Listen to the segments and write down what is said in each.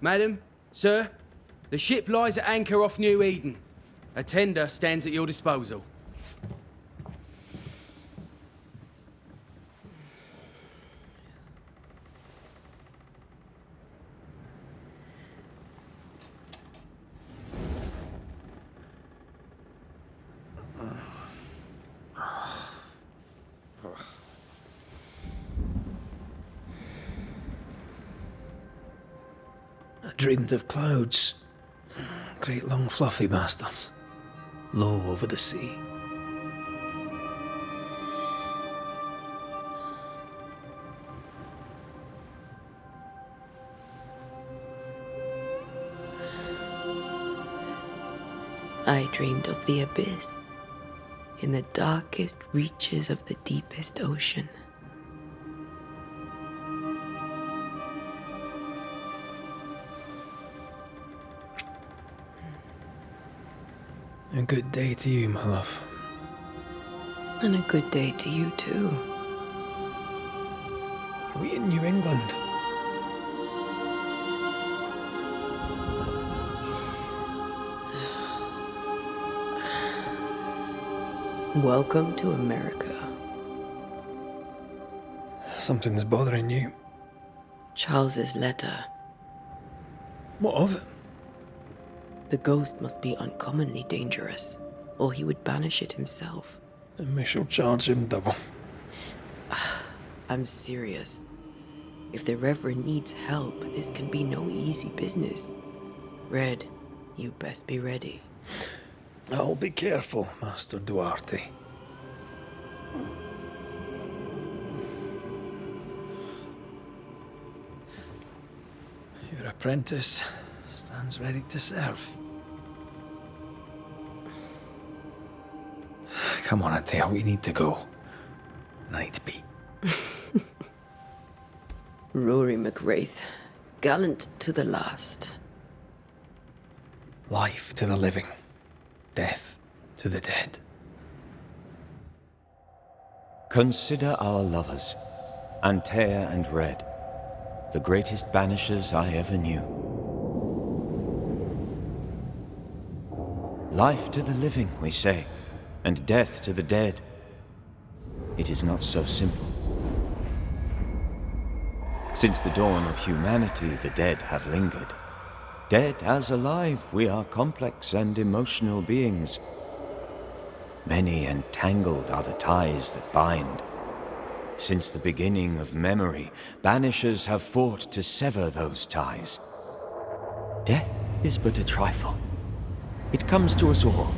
Madam, sir, the ship lies at anchor off New Eden. A tender stands at your disposal. I dreamed of clouds. Great long fluffy bastards. Low over the sea. I dreamed of the abyss, in the darkest reaches of the deepest ocean. A good day to you, my love. And a good day to you too. Are we in New England? Welcome to America. Something's bothering you. Charles's letter. What of it? The ghost must be uncommonly dangerous, or he would banish it himself. And we shall charge him double. I'm serious. If the Reverend needs help, this can be no easy business. Red, you best be ready. I'll be careful, Master Duarte. Your apprentice stands ready to serve. Come on, Atea, we need to go. I need to be. Rory McWraith, gallant to the last. Life to the living, death to the dead. Consider our lovers, Antea and Red, the greatest banishers I ever knew. Life to the living, we say, and death to the dead. It is not so simple. Since the dawn of humanity, the dead have lingered. Dead as alive, we are complex and emotional beings. Many and tangled are the ties that bind. Since the beginning of memory, banishers have fought to sever those ties. Death is but a trifle. It comes to us all.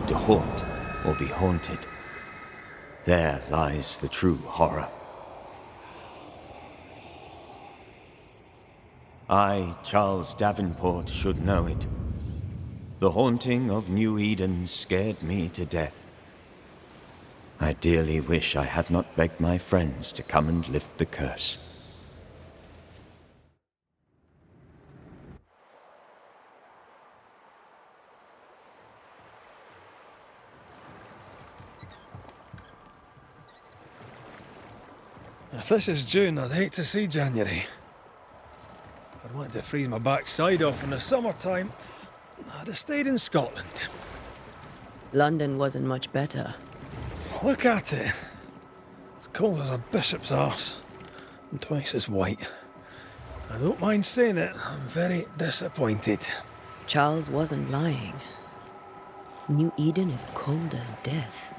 To haunt or be haunted. There lies the true horror. I, Charles Davenport, should know it. The haunting of New Eden scared me to death. I dearly wish I had not begged my friends to come and lift the curse. If this is June, I'd hate to see January. I'd want to freeze my backside off in the summertime. I'd have stayed in Scotland. London wasn't much better. Look at it. As cold as a bishop's arse, and twice as white. I don't mind saying it, I'm very disappointed. Charles wasn't lying. New Eden is cold as death.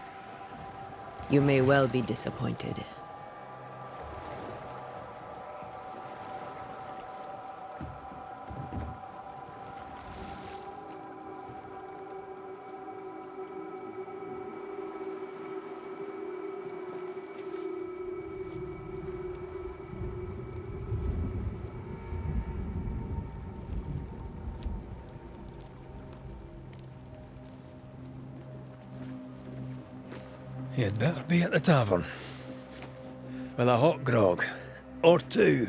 You may well be disappointed. You'd better be at the tavern. With a hot grog. Or two.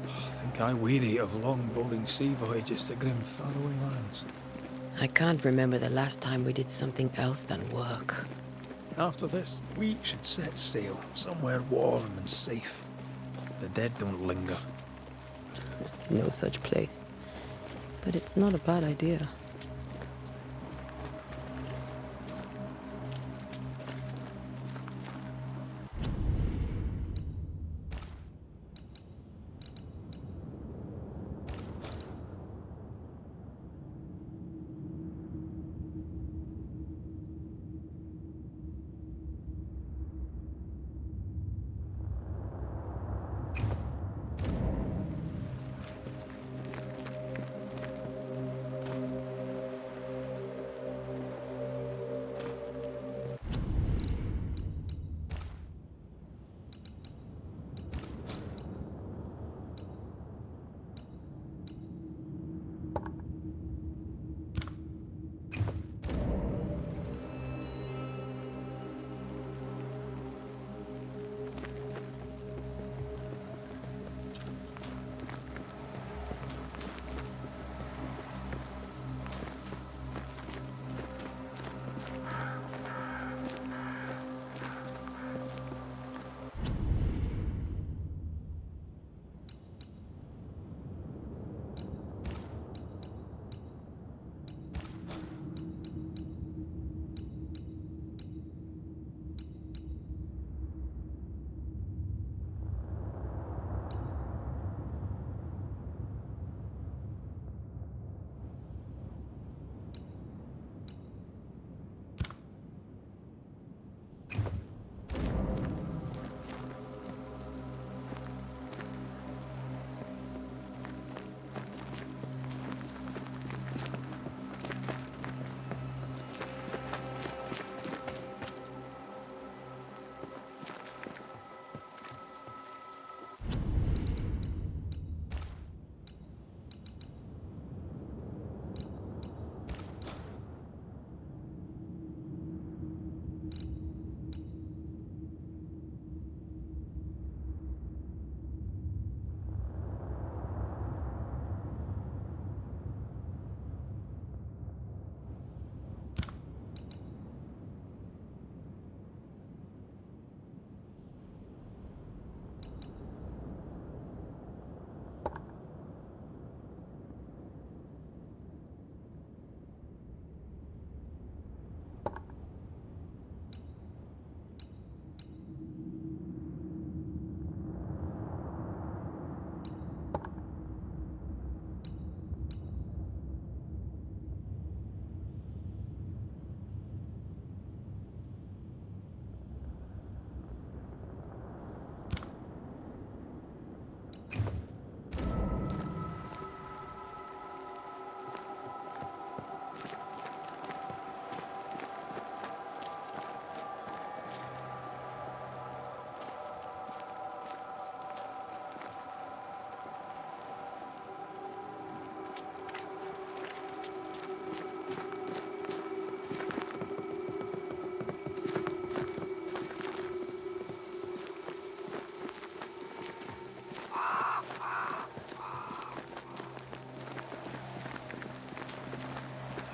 I think I weary of long, boring sea voyages to grim, faraway lands. I can't remember the last time we did something else than work. After this, we should set sail somewhere warm and safe. The dead don't linger. No such place. But it's not a bad idea.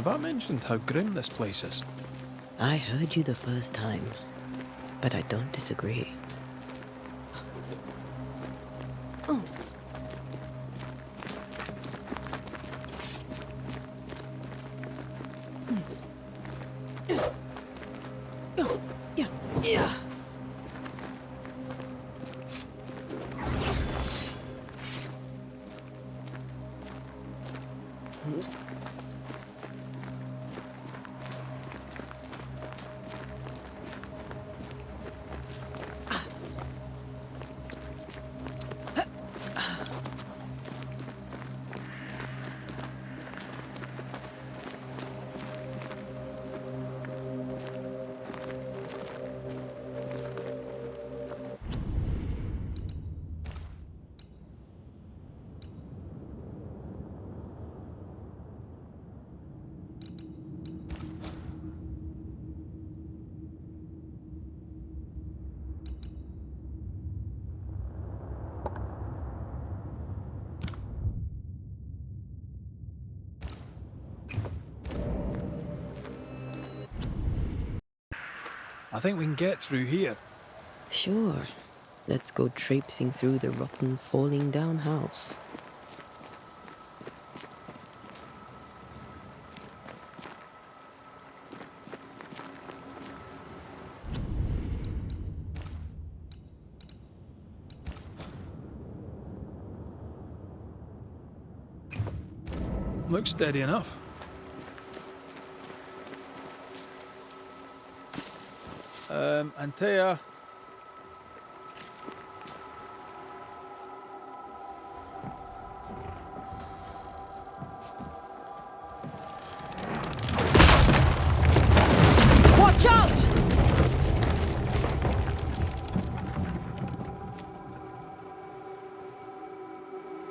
Have I mentioned how grim this place is? I heard you the first time, but I don't disagree. Yeah. I think we can get through here. Sure. Let's go traipsing through the rotten, falling down house. Looks steady enough. Antea. Watch out!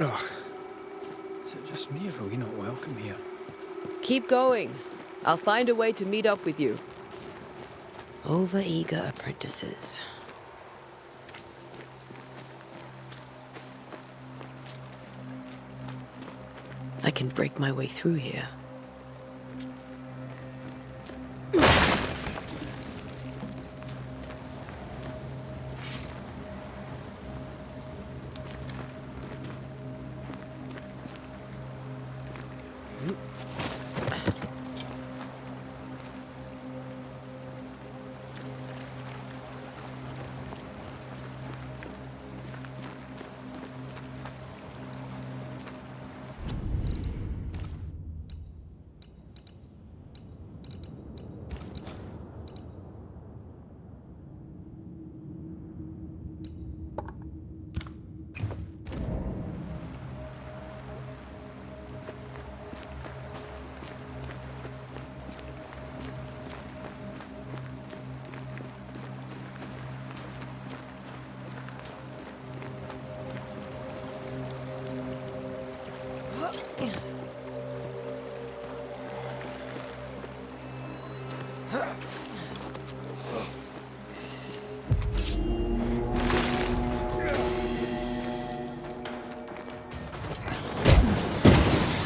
Ugh. Is it just me or are we not welcome here? Keep going. I'll find a way to meet up with you. Over-eager apprentices. I can break my way through here.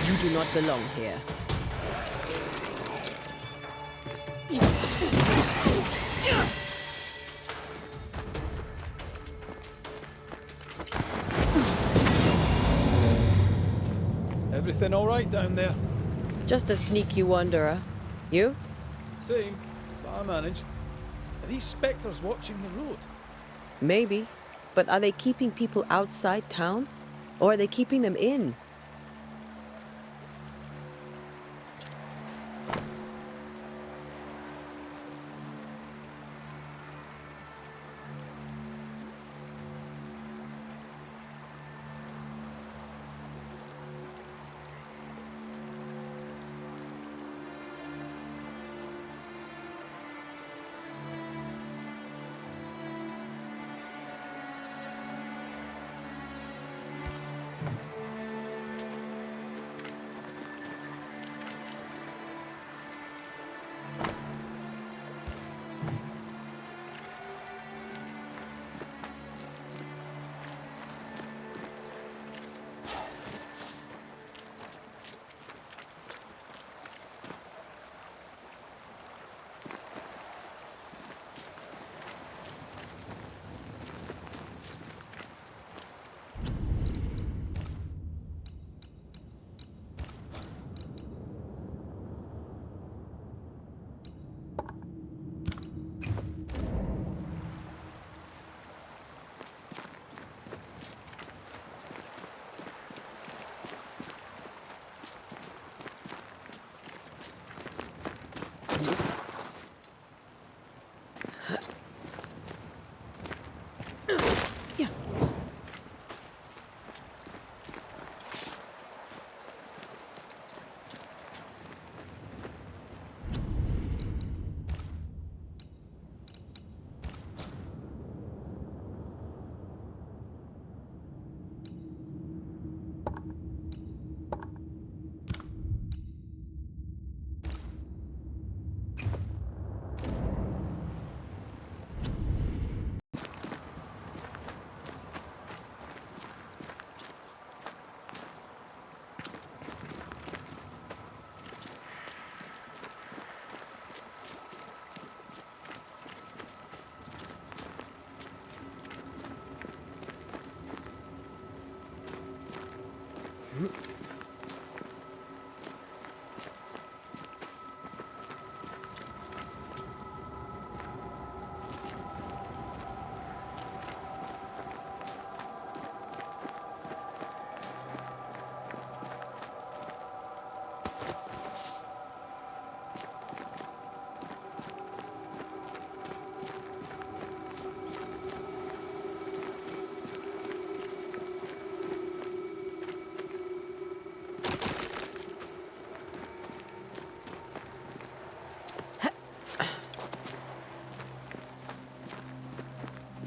You do not belong here. Everything all right down there? Just a sneaky wanderer. You? Same, but I managed. Are these spectres watching the road? Maybe. But are they keeping people outside town? Or are they keeping them in?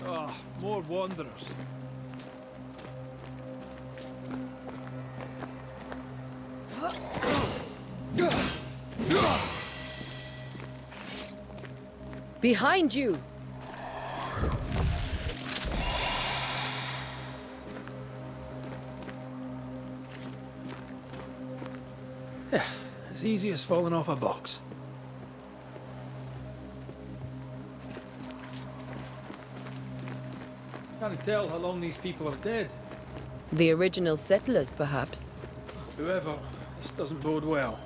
Ah, more wanderers. Behind you! Yeah, as easy as falling off a box. Can't tell how long these people are dead. The original settlers, perhaps. Whoever, this doesn't bode well.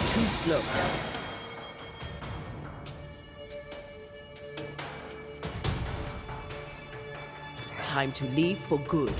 Too slow. Time to leave for good.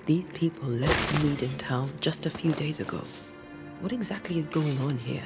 These people left Mead in town just a few days ago. What exactly is going on here?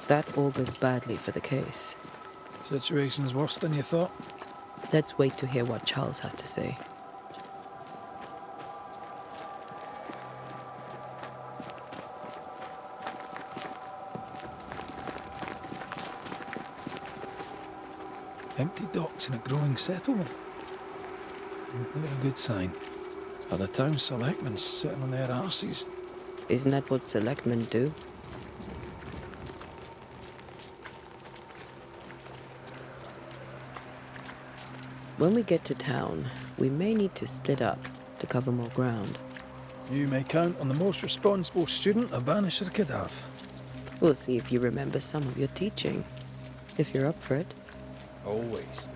That augurs badly for the case. Situation's worse than you thought. Let's wait to hear what Charles has to say. Empty docks in a growing settlement. Never a good sign. Are the town selectmen sitting on their arses? Isn't that what selectmen do? When we get to town, we may need to split up to cover more ground. You may count on the most responsible student a Banisher could have. We'll see if you remember some of your teaching, if you're up for it. Always.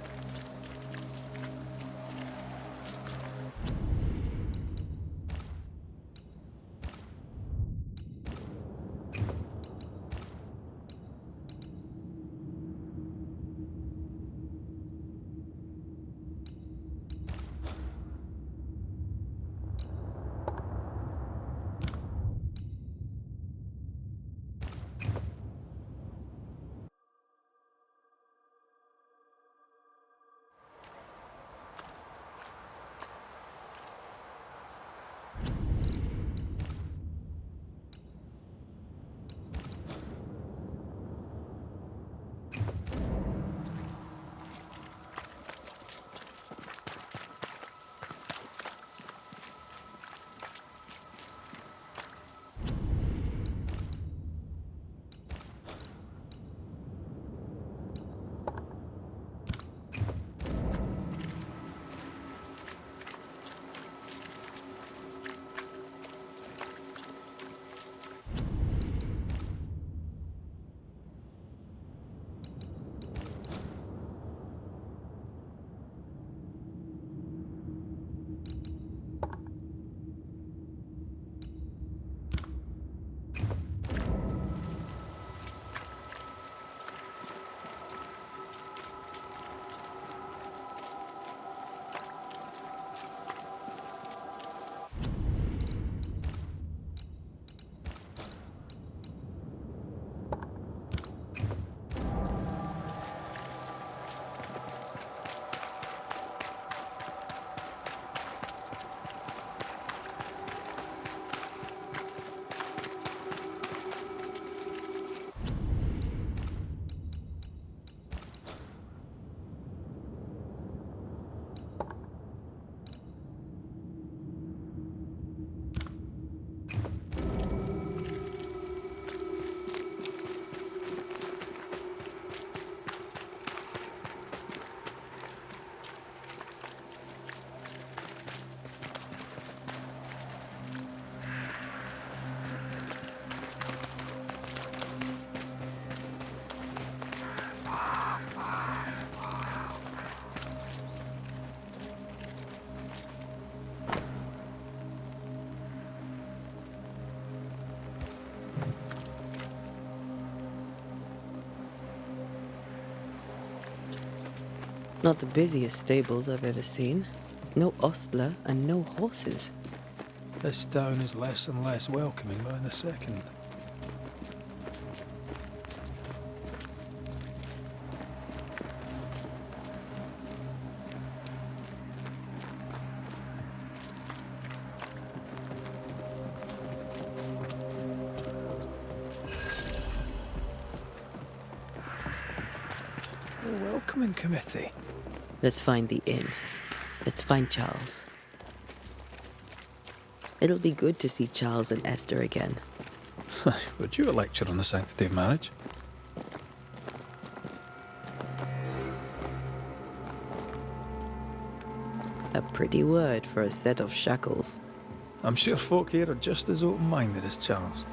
Not the busiest stables I've ever seen. No ostler and no horses. This town is less and less welcoming by the second. A welcoming committee. Let's find the inn. Let's find Charles. It'll be good to see Charles and Esther again. Would you a lecture on the sanctity of marriage? A pretty word for a set of shackles. I'm sure folk here are just as open-minded as Charles.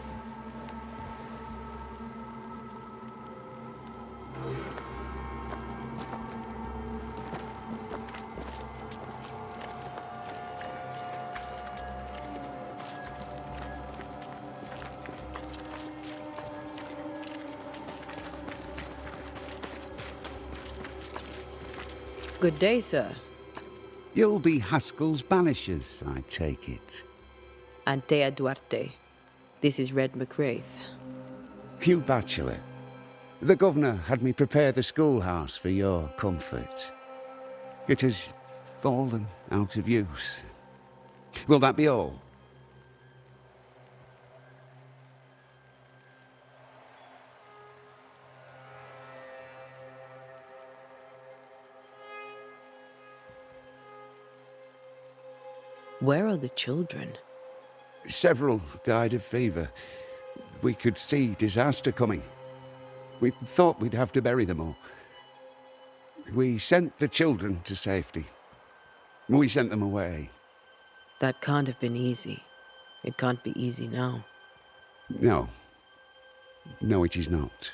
Good day, sir. You'll be Haskell's Banishers, I take it. Antea Duarte. This is Red McWraith. Hugh Batchelor. The governor had me prepare the schoolhouse for your comfort. It has fallen out of use. Will that be all? Where are the children? Several died of fever. We could see disaster coming. We thought we'd have to bury them all. We sent the children to safety. We sent them away. That can't have been easy. It can't be easy now. No. No, it is not.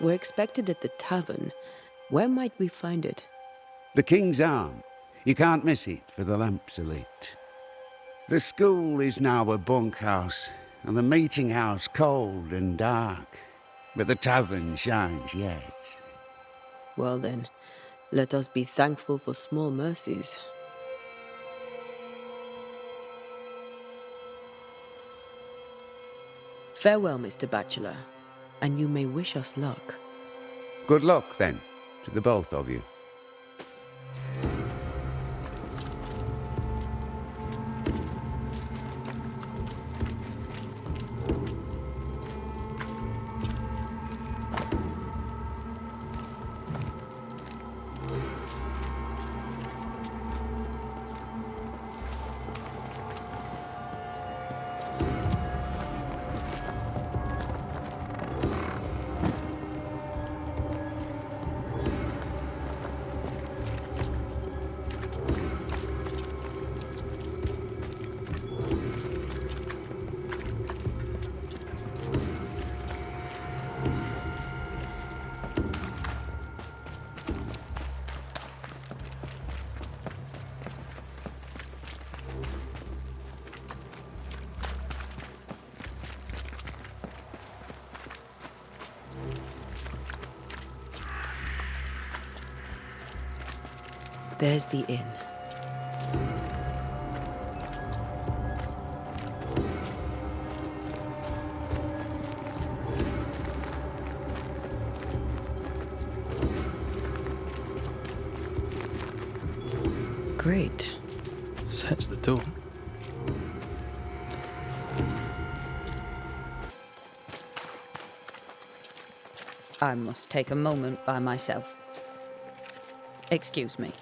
We're expected at the tavern. Where might we find it? The King's Arm. You can't miss it, for the lamps are lit. The school is now a bunkhouse, and the meeting house cold and dark. But the tavern shines yet. Well then, let us be thankful for small mercies. Farewell, Mr. Bachelor, and you may wish us luck. Good luck, then, to the both of you. There's the inn. Great. Sets the tone. I must take a moment by myself. Excuse me.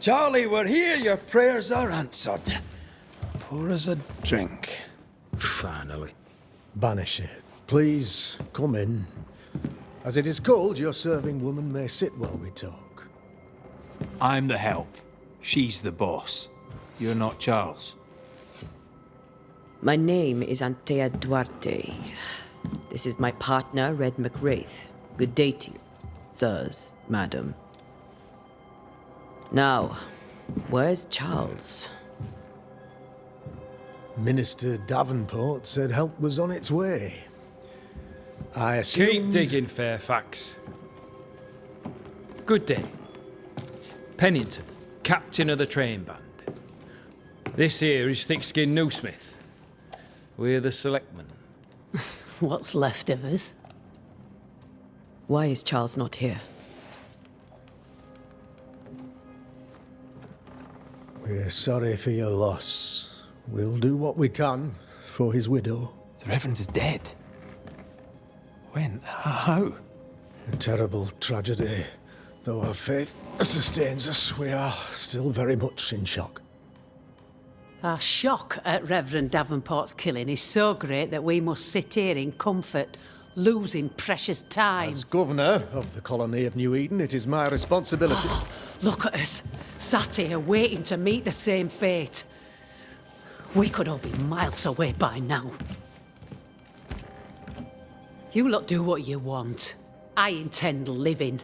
Charlie, we're here. Your prayers are answered. Pour us a drink. Finally. Banisher, please come in. As it is called, your serving woman may sit while we talk. I'm the help. She's the boss. You're not Charles. My name is Antea Duarte. This is my partner, Red McWraith. Good day to you, sirs, madam. Now, where's Charles? Minister Davenport said help was on its way. I assumed... Keep digging, Fairfax. Good day. Pennington, captain of the train band. This here is Thick-Skinned Newsmith. We're the selectmen. What's left of us? Why is Charles not here? We're sorry for your loss. We'll do what we can for his widow. The Reverend is dead. When? How? A terrible tragedy. Though our faith sustains us, we are still very much in shock. Our shock at Reverend Davenport's killing is so great that we must sit here in comfort, losing precious time. As governor of the colony of New Eden, it is my responsibility... Look at us, sat here waiting to meet the same fate. We could all be miles away by now. You lot do what you want. I intend living.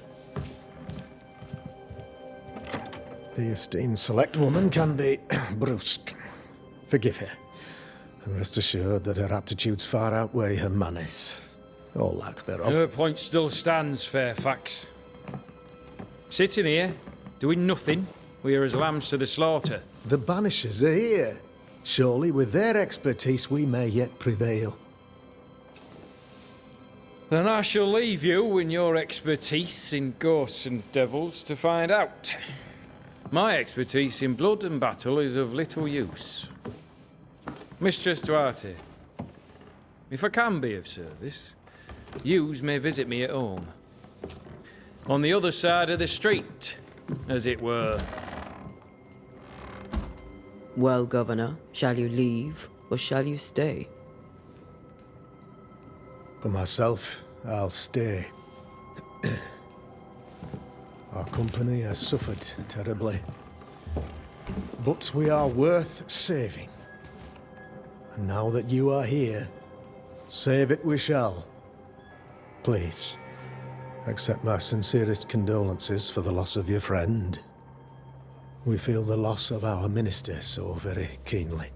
The esteemed select woman can be brusque. Forgive her, and rest assured that her aptitudes far outweigh her manners, or lack thereof. Her point still stands, Fairfax. Sitting here, doing nothing, we are as lambs to the slaughter. The Banishers are here. Surely, with their expertise, we may yet prevail. Then I shall leave you and your expertise in ghosts and devils to find out. My expertise in blood and battle is of little use. Mistress Duarte, if I can be of service, yous may visit me at home. On the other side of the street, as it were. Well, Governor, shall you leave or shall you stay? For myself, I'll stay. Our company has suffered terribly. But we are worth saving. And now that you are here, save it we shall. Please, accept my sincerest condolences for the loss of your friend. We feel the loss of our minister so very keenly.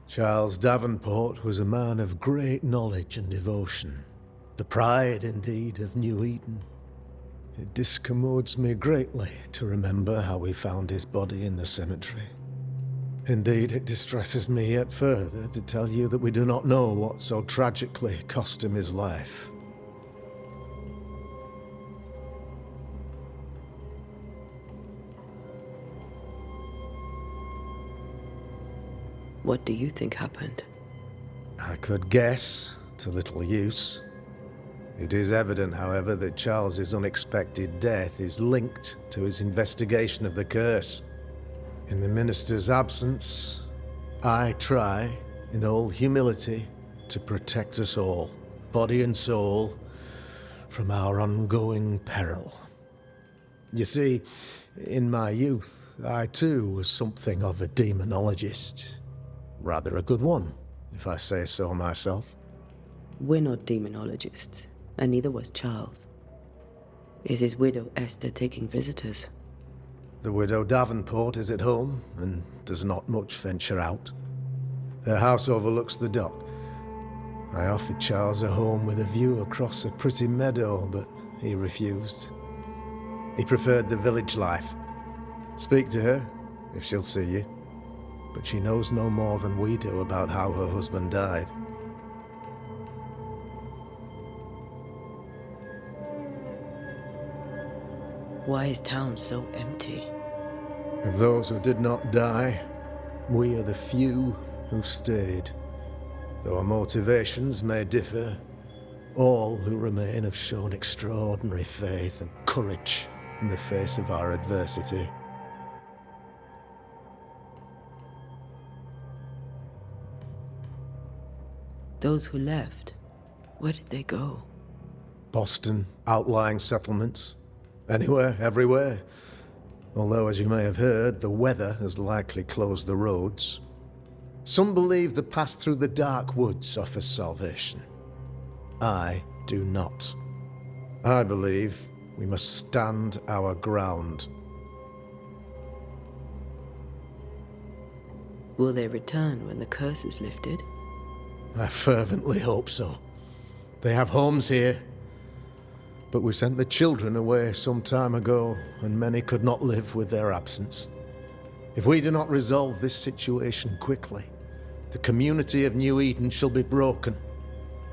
Charles Davenport was a man of great knowledge and devotion. The pride, indeed, of New Eden. It discommodes me greatly to remember how we found his body in the cemetery. Indeed, it distresses me yet further to tell you that we do not know what so tragically cost him his life. What do you think happened? I could guess, to little use. It is evident, however, that Charles's unexpected death is linked to his investigation of the curse. In the minister's absence, I try, in all humility, to protect us all, body and soul, from our ongoing peril. You see, in my youth, I too was something of a demonologist. Rather a good one, if I say so myself. We're not demonologists, and neither was Charles. Is his widow Esther taking visitors? The widow Davenport is at home, and does not much venture out. Their house overlooks the dock. I offered Charles a home with a view across a pretty meadow, but he refused. He preferred the village life. Speak to her, if she'll see you. But she knows no more than we do about how her husband died. Why is town so empty? Of those who did not die, we are the few who stayed. Though our motivations may differ, all who remain have shown extraordinary faith and courage in the face of our adversity. Those who left, where did they go? Boston, outlying settlements. Anywhere, everywhere. Although, as you may have heard, the weather has likely closed the roads. Some believe the path through the dark woods offers salvation. I do not. I believe we must stand our ground. Will they return when the curse is lifted? I fervently hope so. They have homes here. But we sent the children away some time ago, and many could not live with their absence. If we do not resolve this situation quickly, the community of New Eden shall be broken,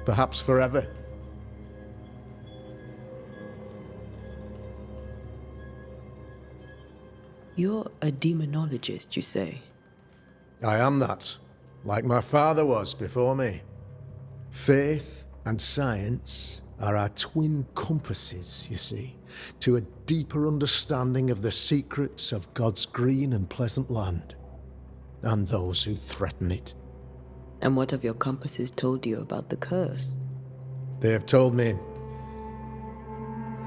perhaps forever. You're a demonologist, you say? I am that, like my father was before me. Faith and science are our twin compasses, you see, to a deeper understanding of the secrets of God's green and pleasant land, and those who threaten it. And what have your compasses told you about the curse? They have told me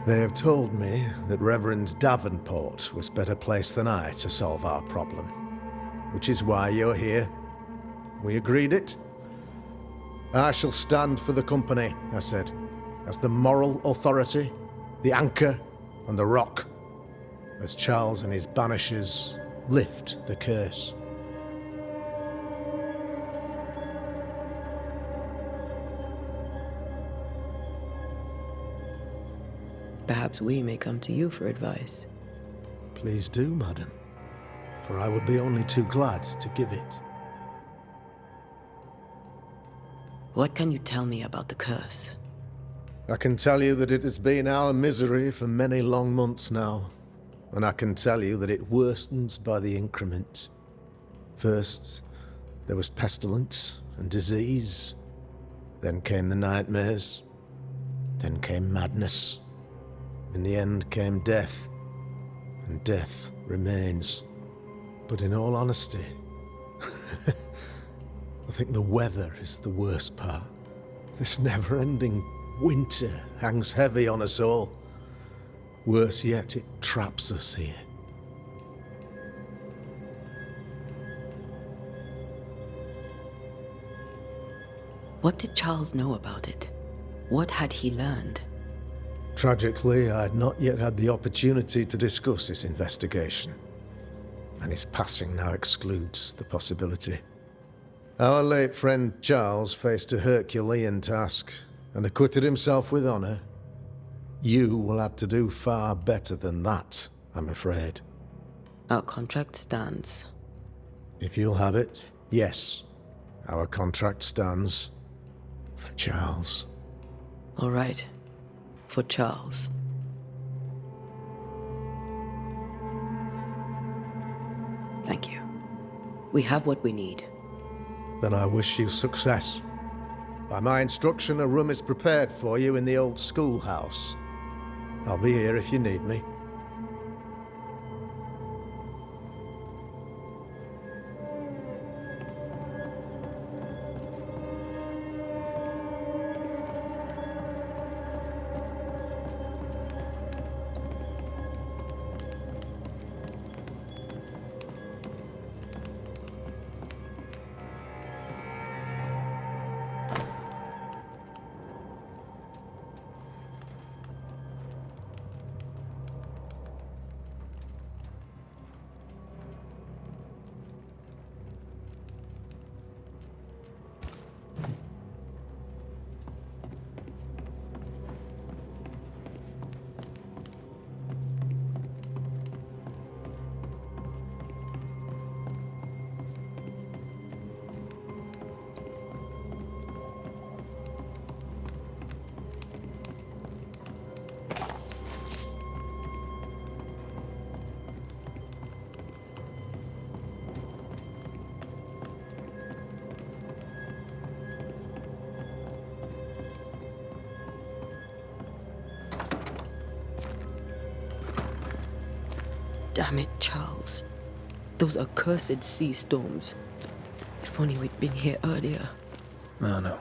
that Reverend Davenport was better placed than I to solve our problem. which is why you're here. We agreed it. I shall stand for the company, I said, as the moral authority, the anchor, and the rock, as Charles and his Banishers lift the curse. Perhaps we may come to you for advice. Please do, madam, for I would be only too glad to give it. What can you tell me about the curse? I can tell you that it has been our misery for many long months now, and I can tell you that it worstens by the increment. First, there was pestilence and disease. Then came the nightmares. Then came madness. In the end came death, and death remains. But in all honesty, I think the weather is the worst part. This never-ending winter hangs heavy on us all. Worse yet, it traps us here. What did Charles know about it? What had he learned? Tragically, I had not yet had the opportunity to discuss his investigation, and his passing now excludes the possibility. Our late friend Charles faced a Herculean task and acquitted himself with honor. You will have to do far better than that, I'm afraid. Our contract stands. If you'll have it, yes, our contract stands for Charles. All right. For Charles. Thank you. We have what we need. Then I wish you success. By my instruction, a room is prepared for you in the old schoolhouse. I'll be here if you need me. Damn it, Charles. Those accursed sea storms. If only we'd been here earlier. I know.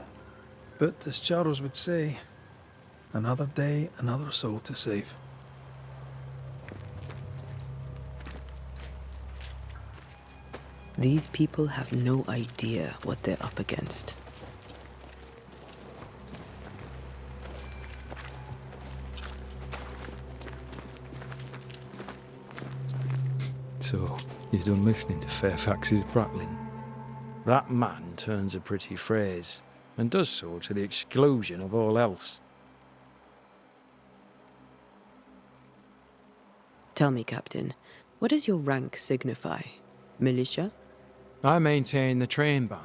But as Charles would say, another day, another soul to save. These people have no idea what they're up against. So, you've done listening to Fairfax's prattling. That man turns a pretty phrase, and does so to the exclusion of all else. Tell me, Captain, what does your rank signify? Militia? I maintain the train band.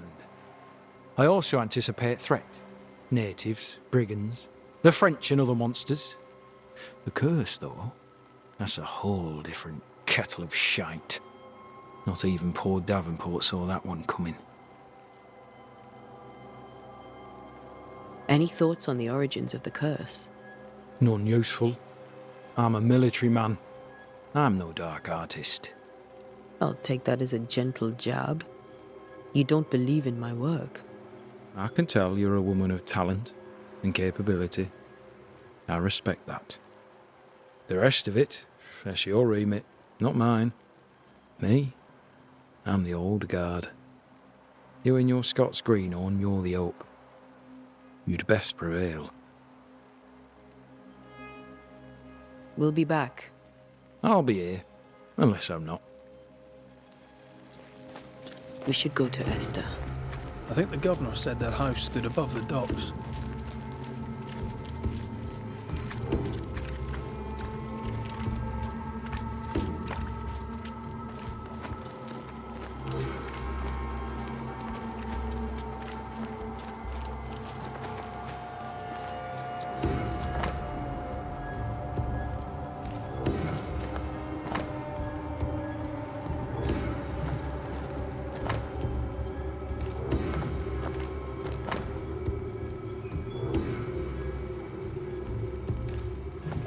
I also anticipate threat. Natives, brigands, the French and other monsters. The curse, though, that's a whole different kettle of shite. Not even poor Davenport saw that one coming. Any thoughts on the origins of the curse? None useful. I'm a military man. I'm no dark artist. I'll take that as a gentle jab. You don't believe in my work. I can tell you're a woman of talent and capability. I respect that. The rest of it, that's your remit, not mine. Me? I'm the old guard. You and your Scots greenhorn, you're the hope. You'd best prevail. We'll be back. I'll be here, unless I'm not. We should go to Esther. I think the governor said that house stood above the docks.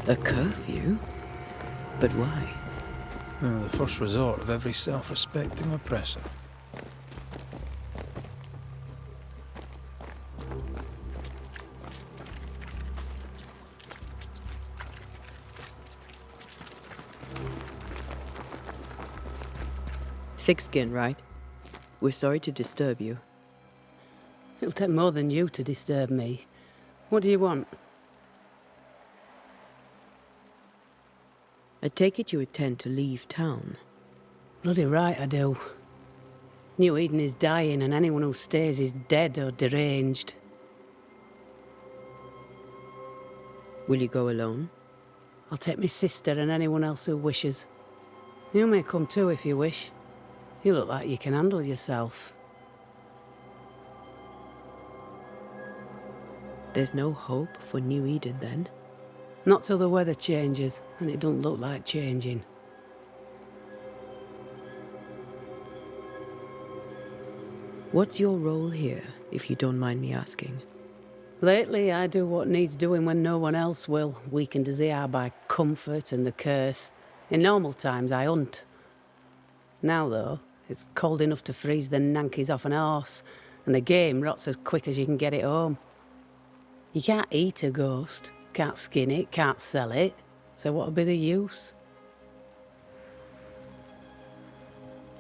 A curfew? But why? The first resort of every self-respecting oppressor. Thick-skin, right? We're sorry to disturb you. It'll take more than you to disturb me. What do you want? I take it you intend to leave town. Bloody right I do. New Eden is dying and anyone who stays is dead or deranged. Will you go alone? I'll take my sister and anyone else who wishes. You may come too if you wish. You look like you can handle yourself. There's no hope for New Eden then? Not till the weather changes, and it don't look like changing. What's your role here, if you don't mind me asking? Lately, I do what needs doing when no one else will, weakened as they are by comfort and the curse. In normal times, I hunt. Now, though, it's cold enough to freeze the nankies off an horse, and the game rots as quick as you can get it home. You can't eat a ghost, can't skin it, can't sell it, so what'll be the use?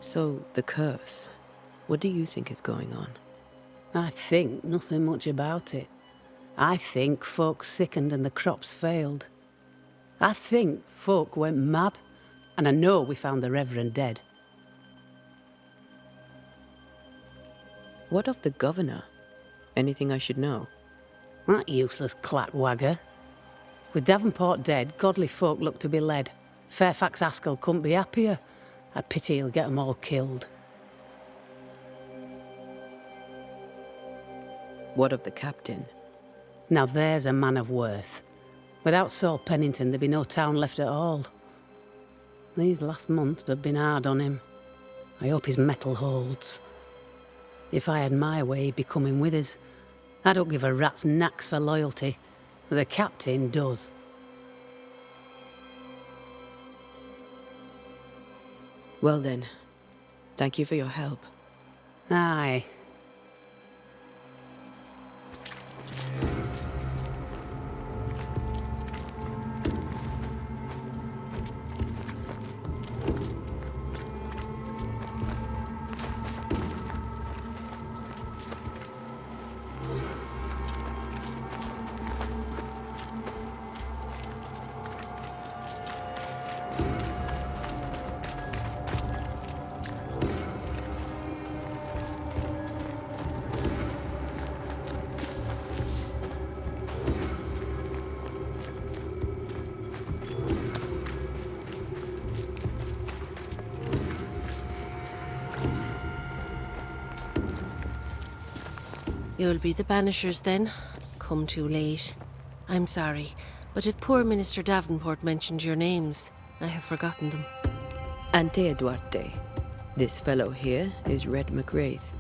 So, the curse. What do you think is going on? I think nothing much about it. I think folk sickened and the crops failed. I think folk went mad, and I know we found the Reverend dead. What of the governor? Anything I should know? That useless clackwagger. With Davenport dead, godly folk look to be led. Fairfax Askell couldn't be happier. I pity he'll get 'em all killed. What of the captain? Now there's a man of worth. Without Saul Pennington, there'd be no town left at all. These last months have been hard on him. I hope his mettle holds. If I had my way, he'd be coming with us. I don't give a rat's knacks for loyalty, but the captain does. Well then, thank you for your help. Aye. You'll be the Banishers then? Come too late. I'm sorry, but if poor Minister Davenport mentioned your names, I have forgotten them. Antea Duarte. This fellow here is Red McWraith.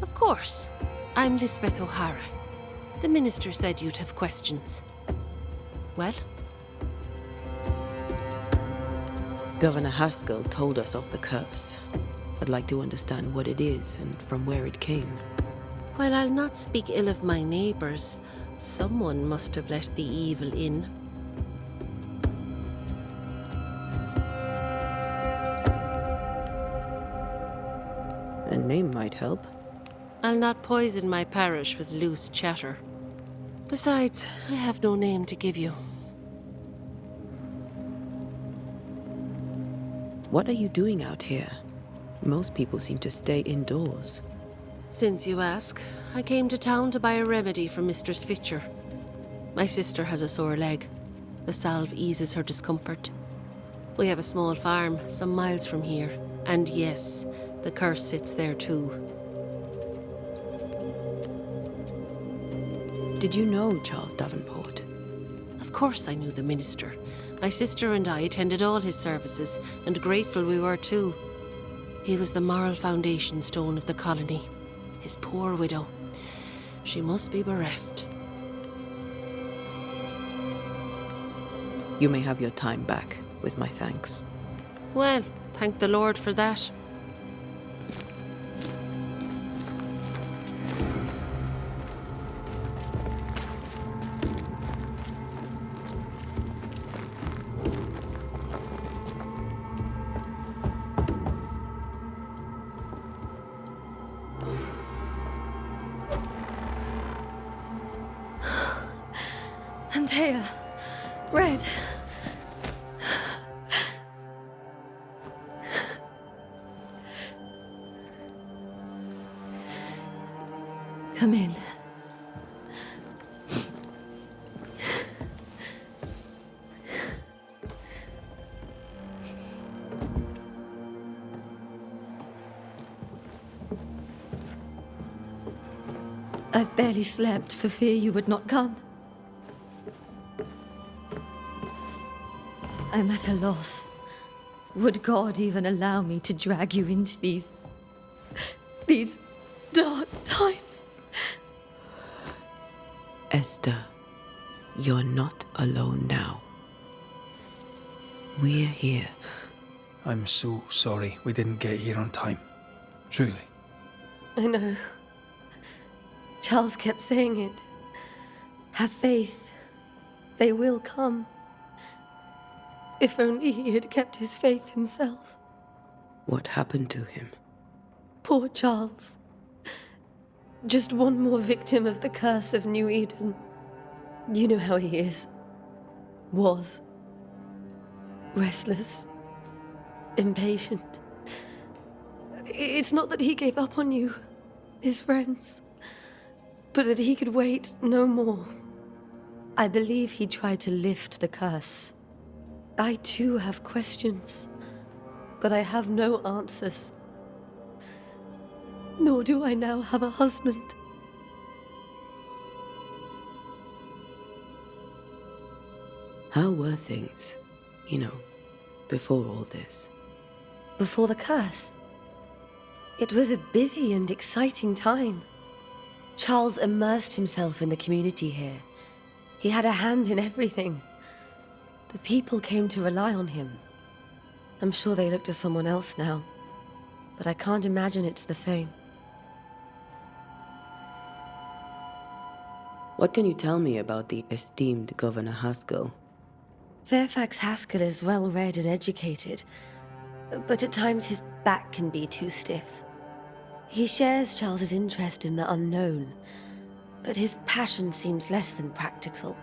Of course. I'm Lisbeth O'Hara. The minister said you'd have questions. Well? Governor Haskell told us of the curse. I'd like to understand what it is and from where it came. While I'll not speak ill of my neighbours, someone must have let the evil in. name might help. I'll not poison my parish with loose chatter. Besides, I have no name to give you. What are you doing out here? Most people seem to stay indoors. Since you ask, I came to town to buy a remedy for Mistress Fitcher. My sister has a sore leg. The salve eases her discomfort. We have a small farm some miles from here. And yes, the curse sits there too. Did you know Charles Davenport? Of course I knew the minister. My sister and I attended all his services, and grateful we were too. He was the moral foundation stone of the colony. His poor widow. She must be bereft. You may have your time back, with my thanks. Well, thank the Lord for that. Antea, Red. Come in. I've barely slept for fear you would not come. I'm at a loss. Would God even allow me to drag you into these dark times? Esther, you're not alone now. We're here. I'm so sorry we didn't get here on time. Truly. I know. Charles kept saying it. Have faith. They will come. If only he had kept his faith himself. What happened to him? Poor Charles. Just one more victim of the curse of New Eden. You know how he is. Was. Restless. Impatient. It's not that he gave up on you, his friends, but that he could wait no more. I believe he tried to lift the curse. I too have questions, but I have no answers. Nor do I now have a husband. How were things, before all this? Before the curse? It was a busy and exciting time. Charles immersed himself in the community here. He had a hand in everything. The people came to rely on him. I'm sure they look to someone else now, but I can't imagine it's the same. What can you tell me about the esteemed Governor Haskell? Fairfax Haskell is well read and educated, but at times his back can be too stiff. He shares Charles's interest in the unknown, but his passion seems less than practical.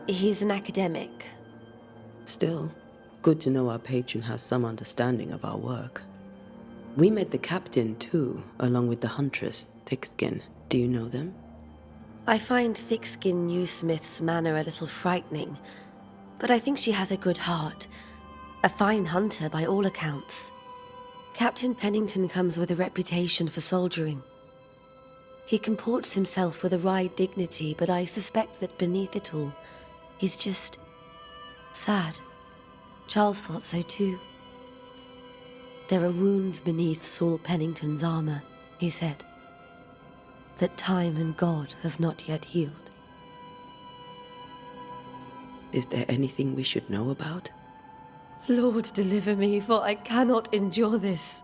He's an academic. Still, good to know our patron has some understanding of our work. We met the captain, too, along with the huntress, Thickskin. Do you know them? I find Thickskin Newsmith's manner a little frightening, but I think she has a good heart. A fine hunter by all accounts. Captain Pennington comes with a reputation for soldiering. He comports himself with a wry dignity, but I suspect that beneath it all, he's just sad. Charles thought so too. There are wounds beneath Saul Pennington's armor, he said, that time and God have not yet healed. Is there anything we should know about? Lord, deliver me, for I cannot endure this.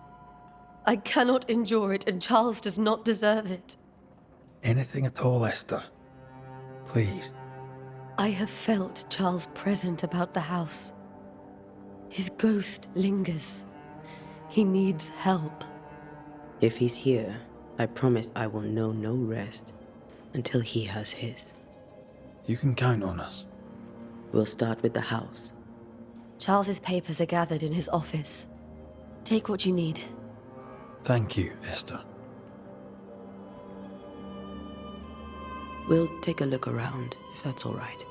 I cannot endure it, and Charles does not deserve it. Anything at all, Esther. Please. I have felt Charles present about the house. His ghost lingers. He needs help. If he's here, I promise I will know no rest until he has his. You can count on us. We'll start with the house. Charles's papers are gathered in his office. Take what you need. Thank you, Esther. We'll take a look around, if that's all right.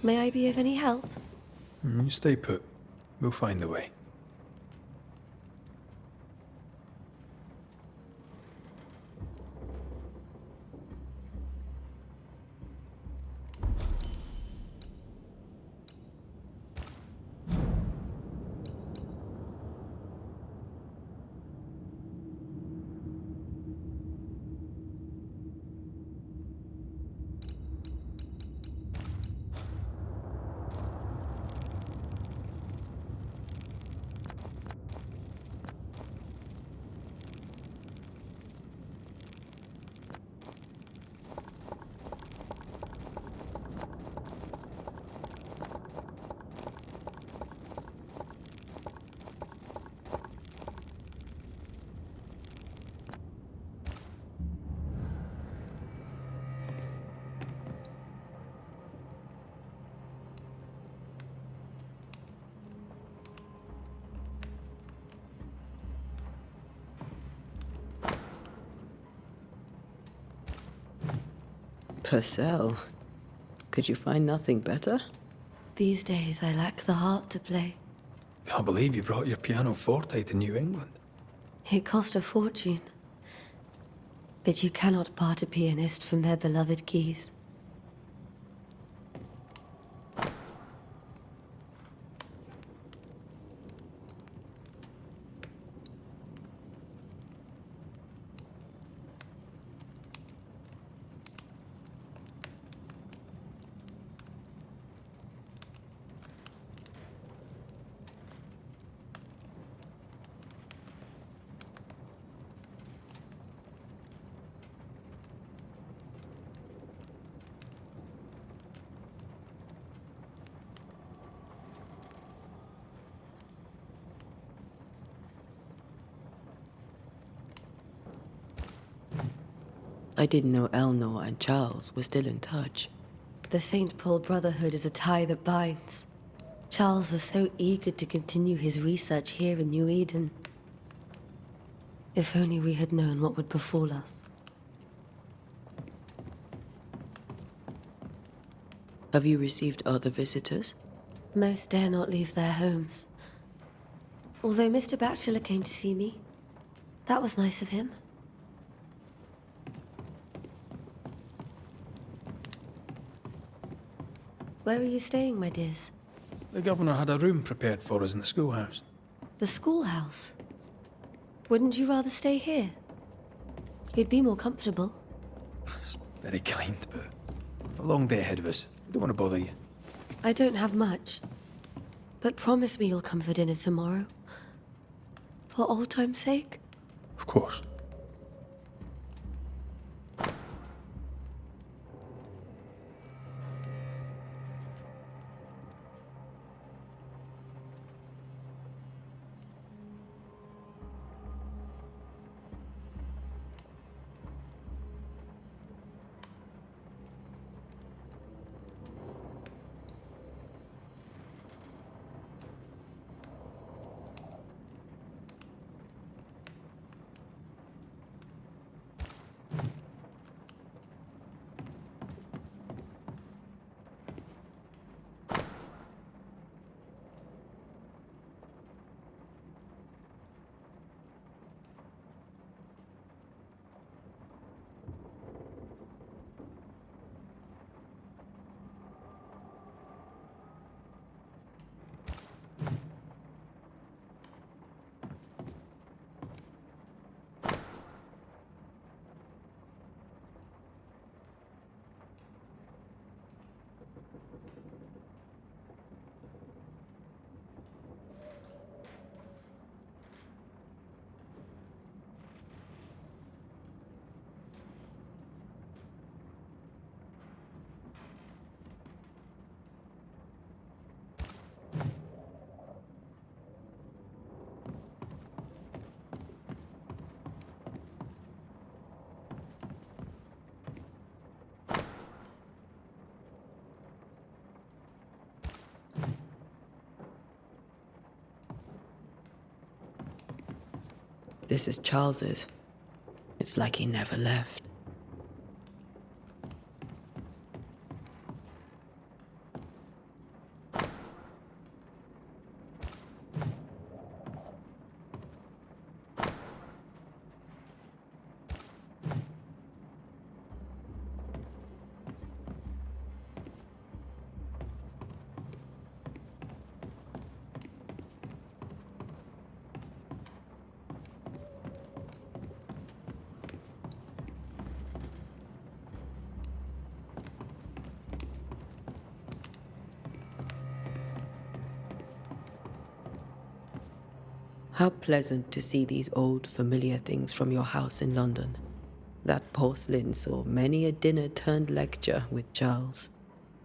May I be of any help? You stay put. We'll find the way. Purcell, could you find nothing better? These days I lack the heart to play. Can't believe you brought your pianoforte to New England. It cost a fortune. But you cannot part a pianist from their beloved keys. I didn't know Eleanor and Charles were still in touch. The St. Paul Brotherhood is a tie that binds. Charles was so eager to continue his research here in New Eden. If only we had known what would befall us. Have you received other visitors? Most dare not leave their homes. Although Mr. Bachelor came to see me. That was nice of him. Where are you staying, my dears? The governor had a room prepared for us in the schoolhouse. The schoolhouse? Wouldn't you rather stay here? You'd be more comfortable. It's very kind, but we've a long day ahead of us. We don't want to bother you. I don't have much. But promise me you'll come for dinner tomorrow. For old time's sake. Of course. This is Charles's. It's like he never left. How pleasant to see these old familiar things from your house in London. That porcelain saw many a dinner turned lecture with Charles.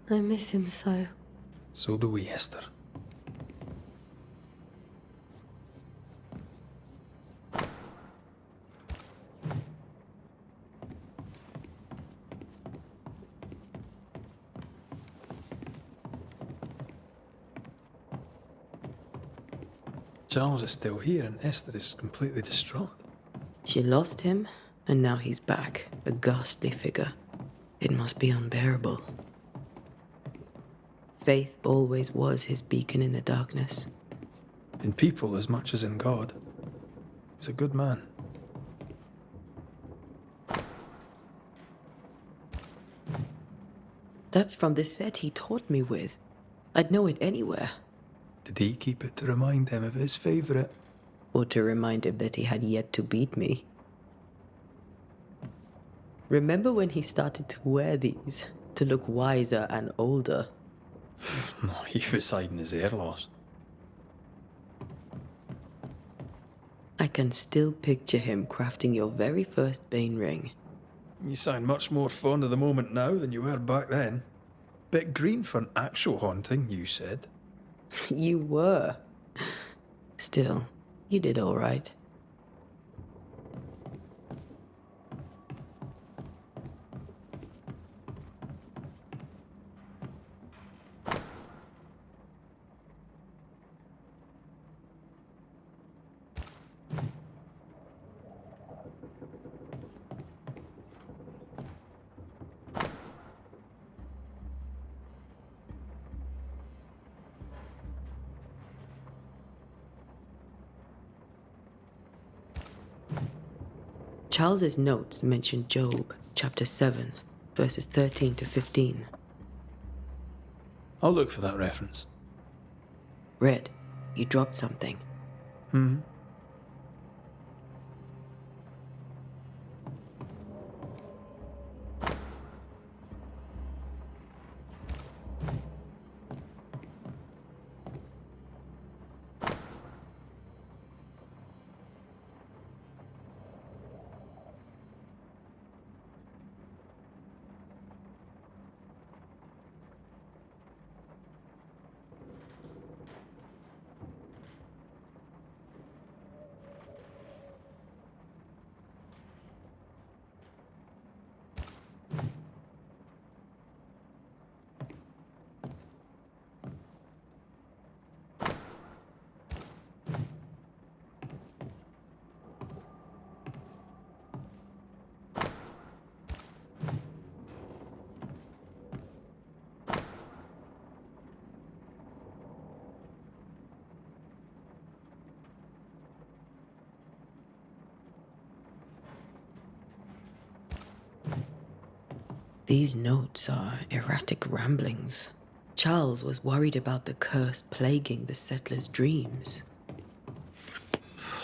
I miss him so. So do we, Esther. Charles is still here and Esther is completely distraught. She lost him, and now he's back, a ghastly figure. It must be unbearable. Faith always was his beacon in the darkness. In people as much as in God. He's a good man. That's from the set he taught me with. I'd know it anywhere. Did he keep it to remind him of his favourite? Or to remind him that he had yet to beat me. Remember when he started to wear these, to look wiser and older? No, he was hiding his hair loss. I can still picture him crafting your very first Bane ring. You sound much more fond of the moment now than you were back then. Bit green for an actual haunting, you said. You were. Still, you did all right. Charles's notes mention Job, chapter 7, verses 13 to 15. I'll look for that reference. Red, you dropped something. These notes are erratic ramblings. Charles was worried about the curse plaguing the settlers' dreams.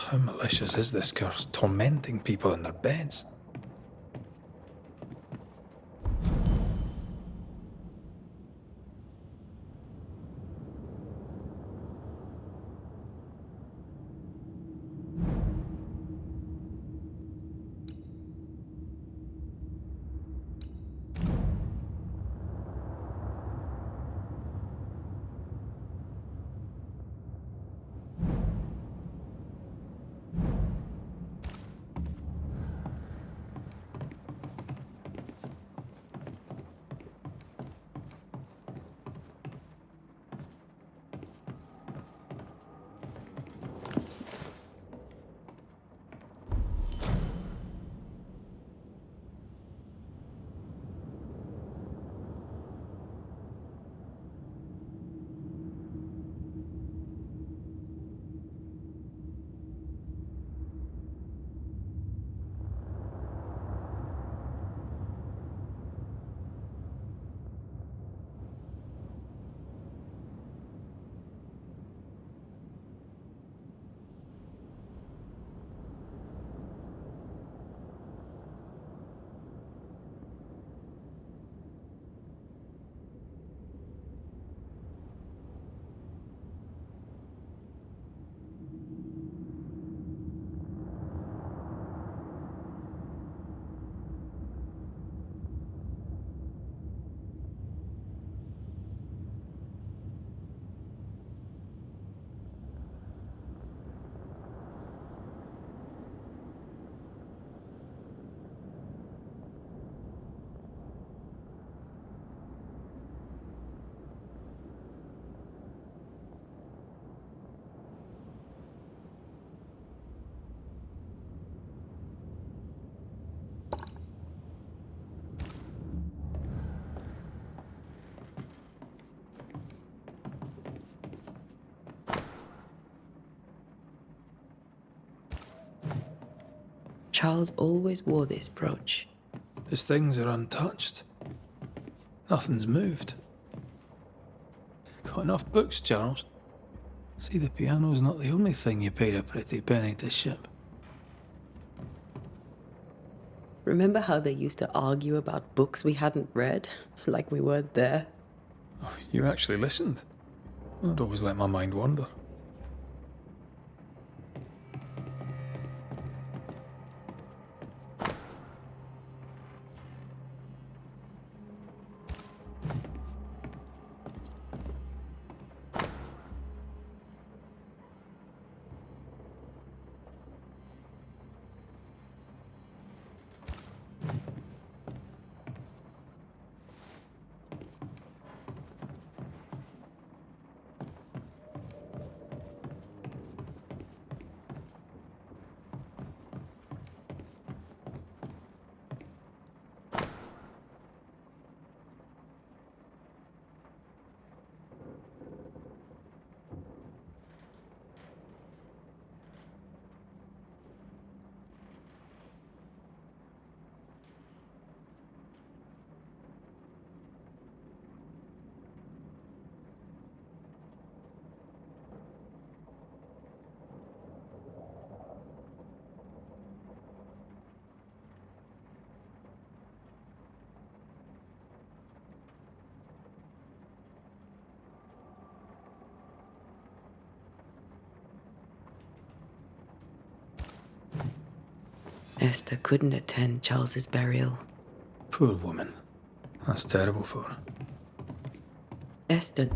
How malicious is this curse, tormenting people in their beds? Charles always wore this brooch. His things are untouched. Nothing's moved. Got enough books, Charles? See, the piano's not the only thing you paid a pretty penny to ship. Remember how they used to argue about books we hadn't read? Like we weren't there? Oh, you actually listened. I'd always let my mind wander. Esther couldn't attend Charles's burial. Poor woman. That's terrible for her. Esther...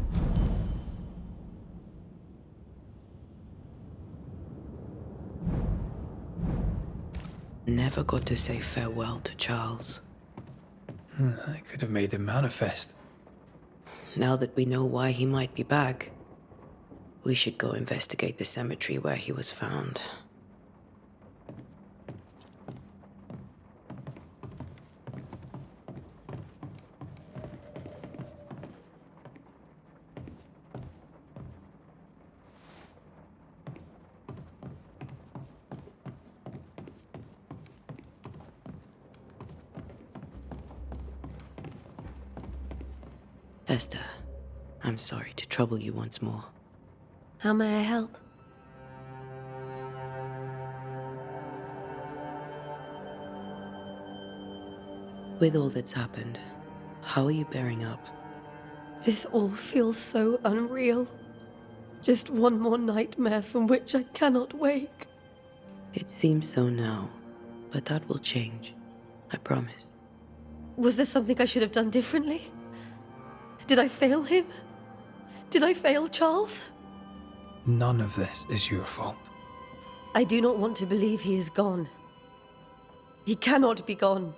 never got to say farewell to Charles. I could have made him manifest. Now that we know why he might be back, we should go investigate the cemetery where he was found. Esther, I'm sorry to trouble you once more. How may I help? With all that's happened, how are you bearing up? This all feels so unreal. Just one more nightmare from which I cannot wake. It seems so now, but that will change. I promise. Was there something I should have done differently? Did I fail him? Did I fail Charles? None of this is your fault. I do not want to believe he is gone. He cannot be gone.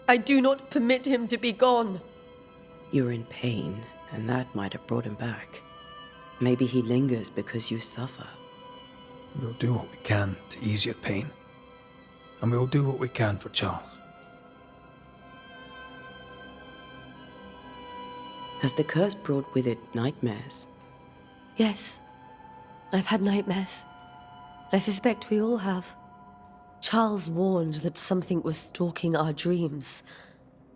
I do not permit him to be gone. You're in pain, and that might have brought him back. Maybe he lingers because you suffer. We'll do what we can to ease your pain. And we'll do what we can for Charles. Has the curse brought with it nightmares? Yes. I've had nightmares. I suspect we all have. Charles warned that something was stalking our dreams,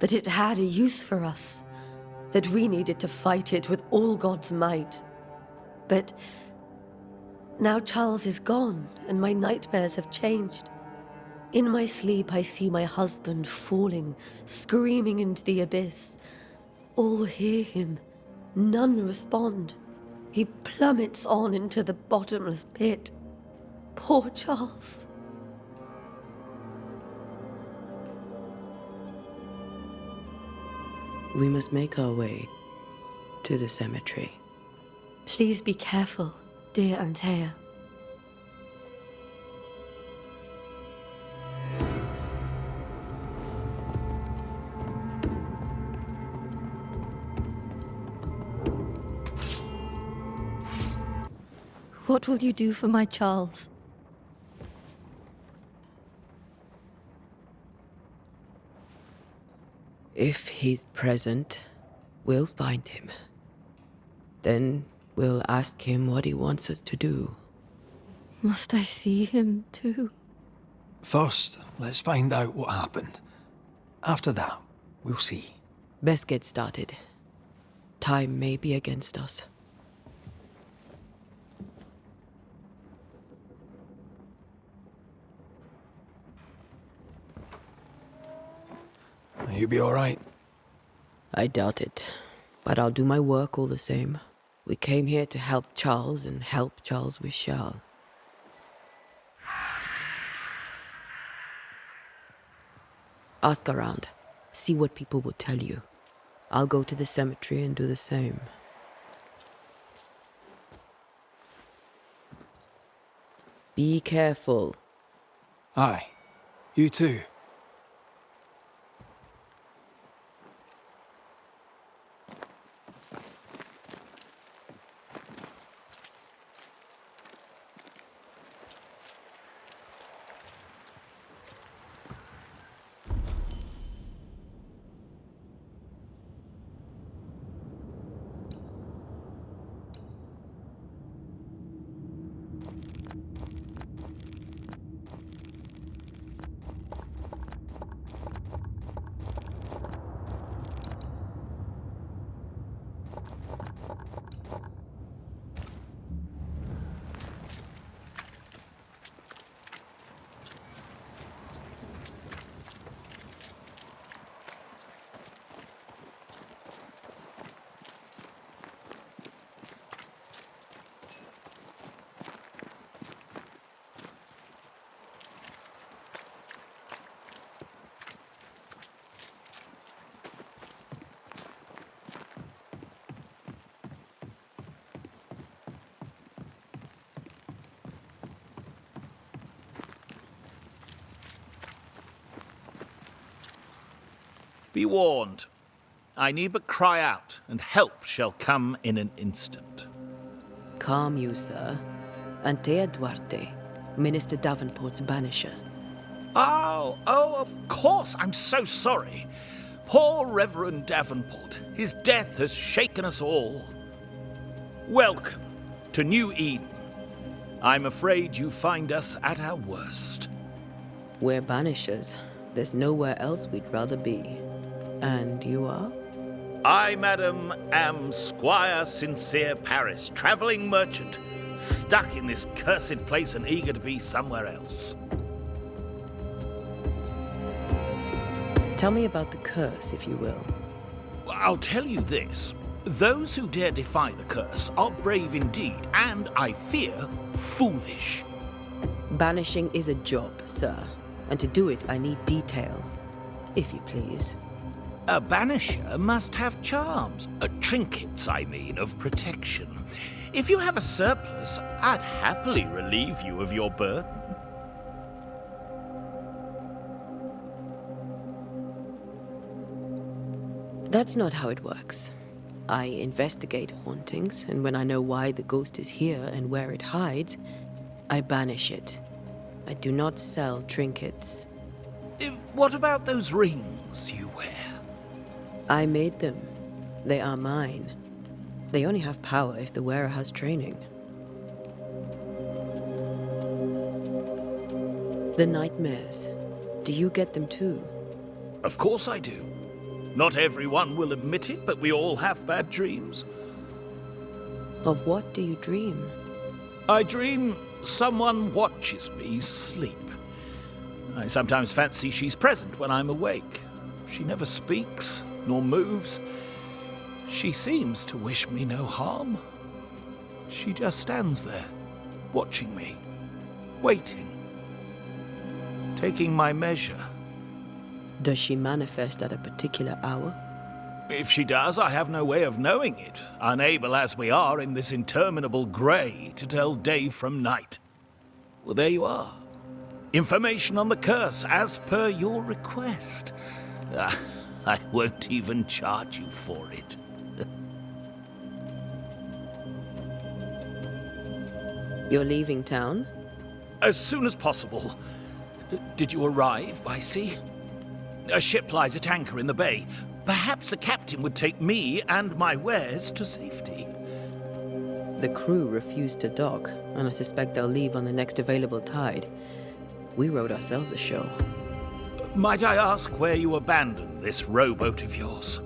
that it had a use for us, that we needed to fight it with all God's might. But now Charles is gone, and my nightmares have changed. In my sleep, I see my husband falling, screaming into the abyss. All hear him. None respond. He plummets on into the bottomless pit. Poor Charles. We must make our way to the cemetery. Please be careful, dear Antea. What will you do for my Charles? If he's present, we'll find him. Then we'll ask him what he wants us to do. Must I see him too? First, let's find out what happened. After that, we'll see. Best get started. Time may be against us. You be all right? I doubt it. But I'll do my work all the same. We came here to help Charles, and help Charles we shall. Ask around. See what people will tell you. I'll go to the cemetery and do the same. Be careful. Aye. You too. Be warned. I need but cry out, and help shall come in an instant. Calm you, sir. Antea Duarte, Minister Davenport's banisher. Oh, of course. I'm so sorry. Poor Reverend Davenport. His death has shaken us all. Welcome to New Eden. I'm afraid you find us at our worst. We're banishers. There's nowhere else we'd rather be. And you are? I, madam, am Squire Sincere Paris, travelling merchant, stuck in this cursed place and eager to be somewhere else. Tell me about the curse, if you will. I'll tell you this. Those who dare defy the curse are brave indeed, and, I fear, foolish. Banishing is a job, sir. And to do it, I need detail. If you please. A banisher must have charms. Trinkets, I mean, of protection. If you have a surplus, I'd happily relieve you of your burden. That's not how it works. I investigate hauntings, and when I know why the ghost is here and where it hides, I banish it. I do not sell trinkets. What about those rings you wear? I made them. They are mine. They only have power if the wearer has training. The nightmares. Do you get them too? Of course I do. Not everyone will admit it, but we all have bad dreams. Of what do you dream? I dream someone watches me sleep. I sometimes fancy she's present when I'm awake. She never speaks, nor moves. She seems to wish me no harm. She just stands there, watching me, waiting, taking my measure. Does she manifest at a particular hour? If she does, I have no way of knowing it, unable as we are in this interminable grey to tell day from night. Well, there you are. Information on the curse, as per your request. I won't even charge you for it. You're leaving town? As soon as possible. Did you arrive by sea? A ship lies at anchor in the bay. Perhaps a captain would take me and my wares to safety. The crew refused to dock, and I suspect they'll leave on the next available tide. We wrote ourselves a show. Might I ask where you abandoned this rowboat of yours?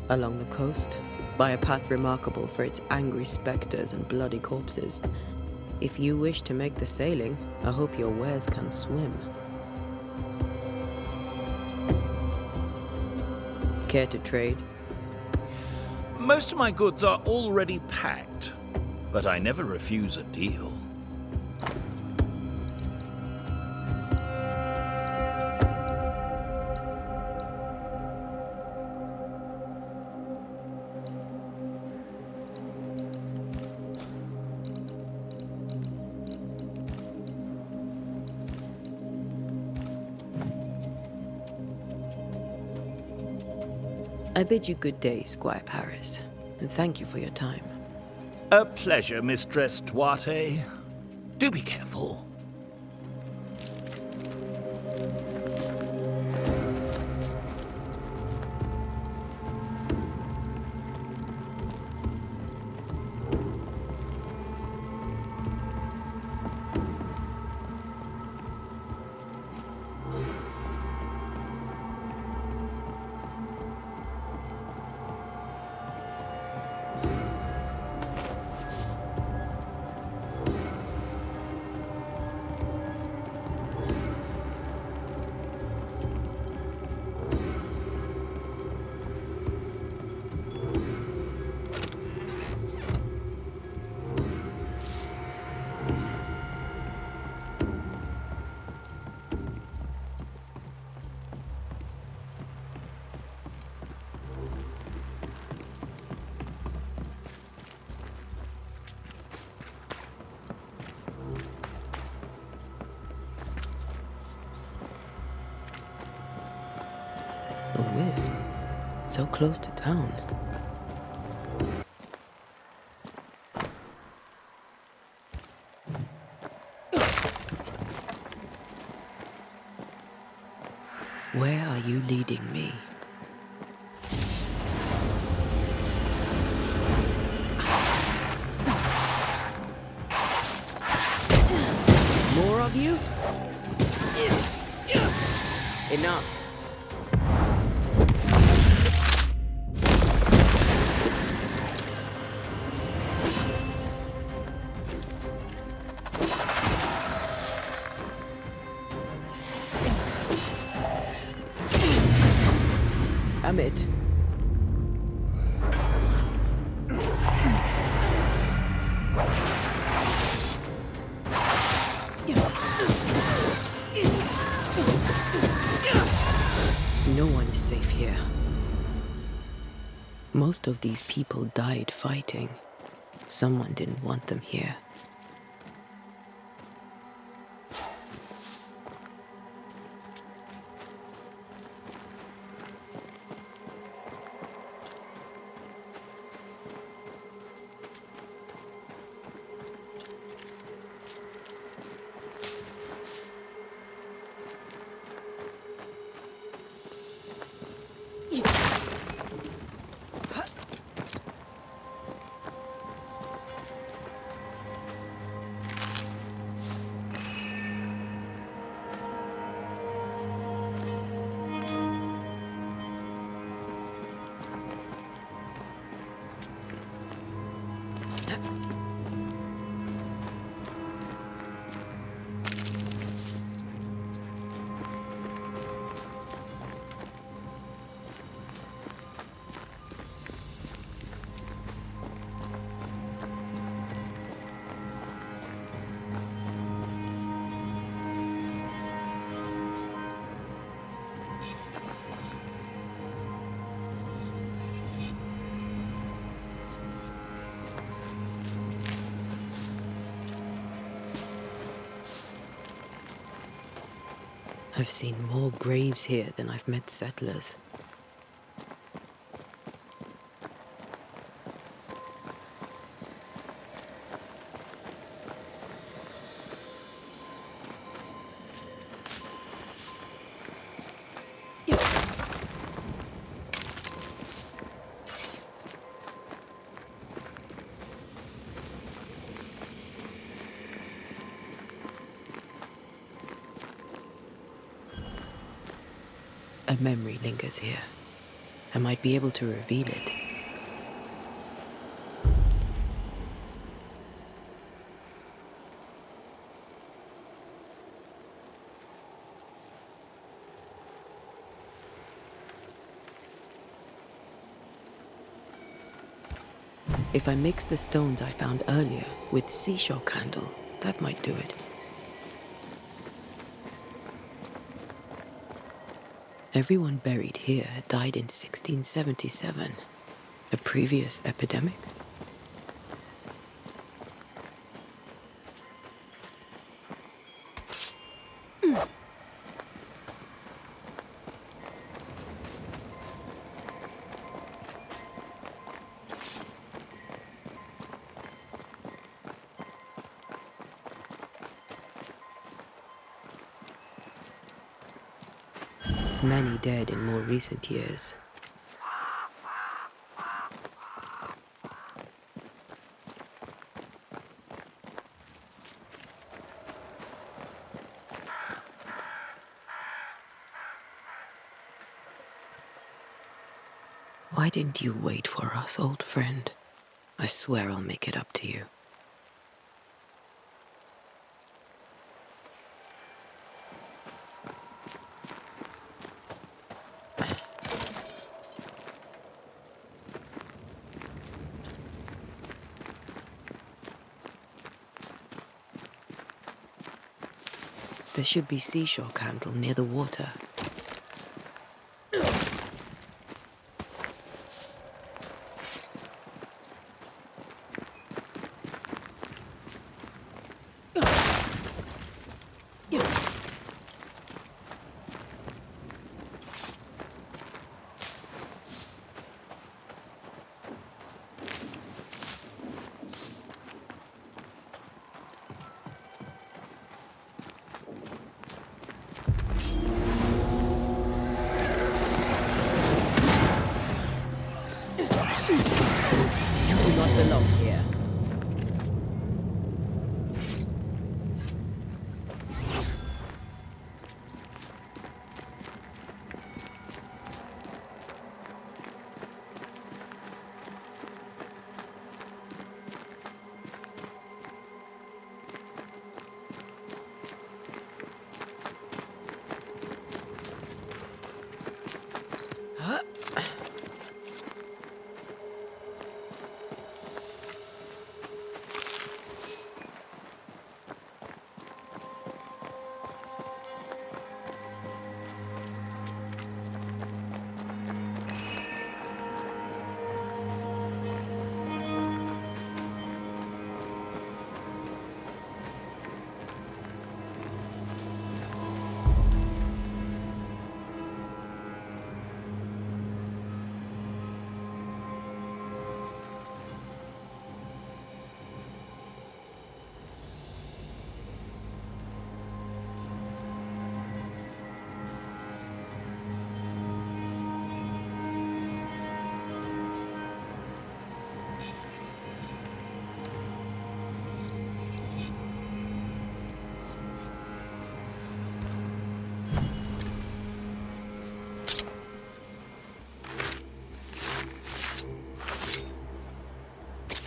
Along the coast, by a path remarkable for its angry spectres and bloody corpses. If you wish to make the sailing, I hope your wares can swim. Care to trade? Most of my goods are already packed, but I never refuse a deal. I bid you good day, Squire Paris, and thank you for your time. A pleasure, Mistress Duarte. Do be careful. A wisp, so close to town. Where are you leading me? More of you? Enough. It. No one is safe here. Most of these people died fighting. Someone didn't want them here. I've seen more graves here than I've met settlers. A memory lingers here. I might be able to reveal it. If I mix the stones I found earlier with seashore candle, that might do it. Everyone buried here died in 1677. A previous epidemic? Many dead in more recent years. Why didn't you wait for us, old friend? I swear I'll make it up to you. There should be seashore candle near the water. Belong here.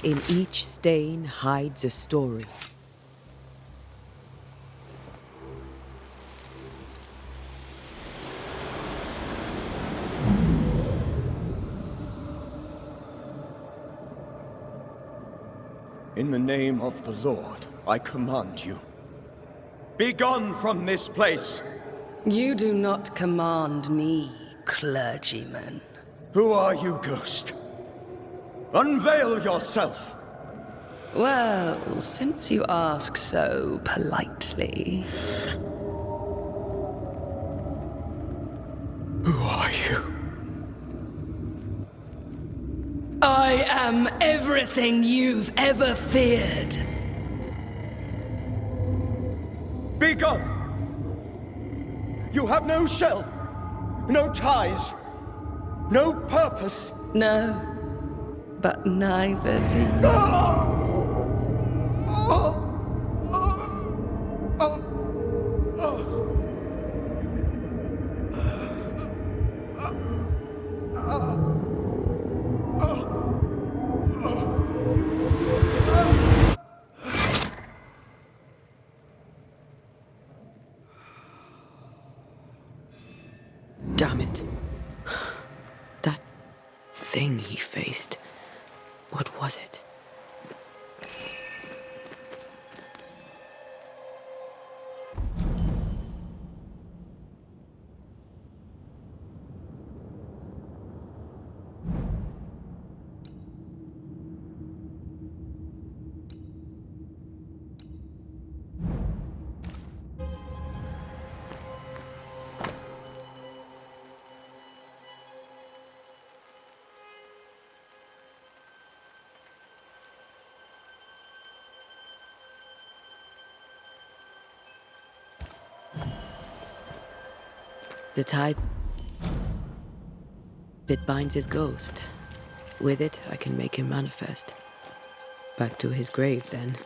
In each stain hides a story. In the name of the Lord, I command you. Be gone from this place! You do not command me, clergyman. Who are you, ghost? Unveil yourself! Well, since you ask so politely... Who are you? I am everything you've ever feared. Be gone! You have no shell, no ties, no purpose. No, but neither do you. Damn it. That thing he faced. What was it? The tide that binds his ghost. With it, I can make him manifest. Back to his grave, then.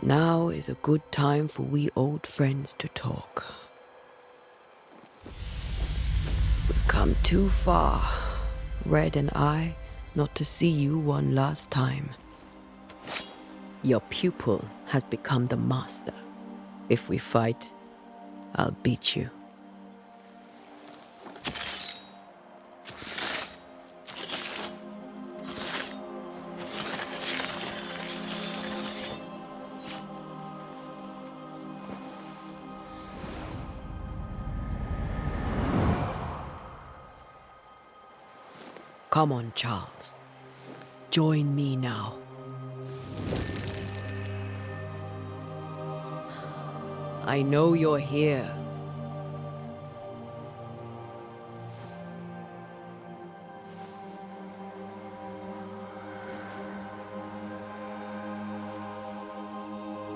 Now is a good time for we old friends to talk. We've come too far, Red and I, not to see you one last time. Your pupil has become the master. If we fight, I'll beat you. Come on, Charles. Join me now. I know you're here.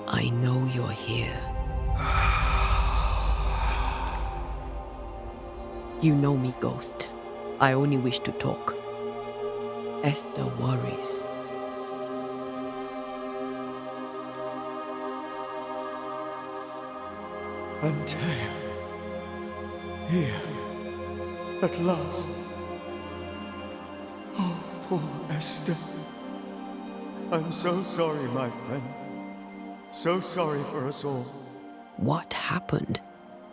I know you're here. You know me, Ghost. I only wish to talk. Esther worries. Antea. Here. At last. Oh, poor Esther. I'm so sorry, my friend. So sorry for us all. What happened?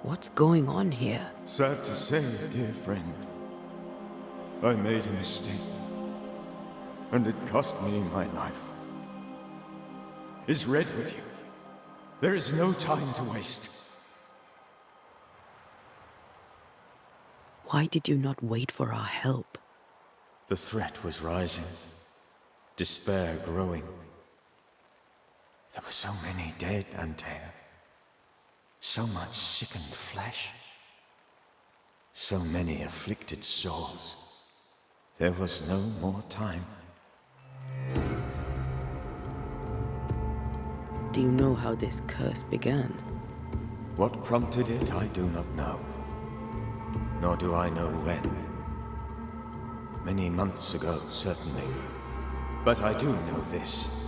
What's going on here? Sad to say, dear friend. I made a mistake. And it cost me my life. Is Red with you? There is no time to waste. Why did you not wait for our help? The threat was rising. Despair growing. There were so many dead, Antea. So much sickened flesh. So many afflicted souls. There was no more time. Do you know how this curse began? What prompted it, I do not know. Nor do I know when. Many months ago, certainly. But I do know this.